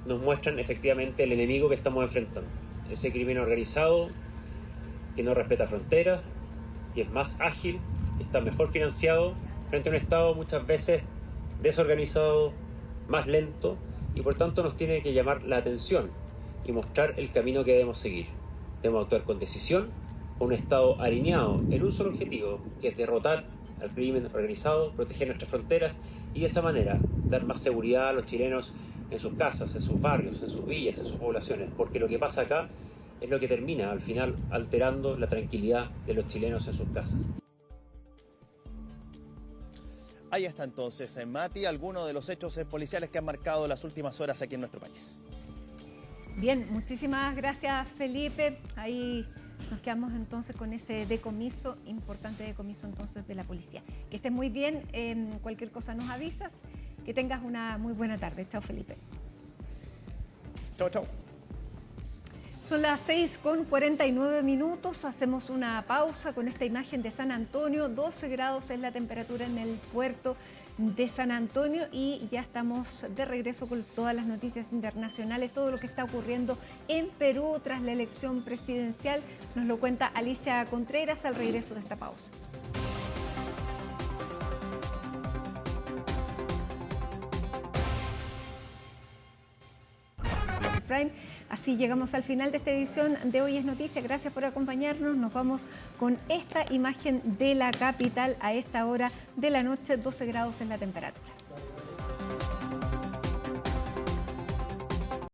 nos muestran efectivamente el enemigo que estamos enfrentando. Ese crimen organizado que no respeta fronteras, que es más ágil, que está mejor financiado, frente a un Estado muchas veces desorganizado, más lento, y por tanto nos tiene que llamar la atención y mostrar el camino que debemos seguir. Debemos actuar con decisión, con un Estado alineado en un solo objetivo, que es derrotar al crimen organizado, proteger nuestras fronteras y de esa manera dar más seguridad a los chilenos en sus casas, en sus barrios, en sus villas, en sus poblaciones, porque lo que pasa acá es lo que termina al final alterando la tranquilidad de los chilenos en sus casas. Ahí está entonces, Mati, algunos de los hechos policiales que han marcado las últimas horas aquí en nuestro país. Bien, muchísimas gracias, Felipe. Ahí nos quedamos entonces con ese decomiso, importante decomiso entonces de la policía. Que estés muy bien, cualquier cosa nos avisas, que tengas una muy buena tarde. Chao, Felipe. Chao, chao. Son las 6:49, hacemos una pausa con esta imagen de San Antonio. 12 grados es la temperatura en el puerto de San Antonio y ya estamos de regreso con todas las noticias internacionales, todo lo que está ocurriendo en Perú tras la elección presidencial. Nos lo cuenta Alicia Contreras al regreso de esta pausa. Prime. Así llegamos al final de esta edición de Hoy es Noticia. Gracias por acompañarnos. Nos vamos con esta imagen de la capital a esta hora de la noche, 12 grados en la temperatura.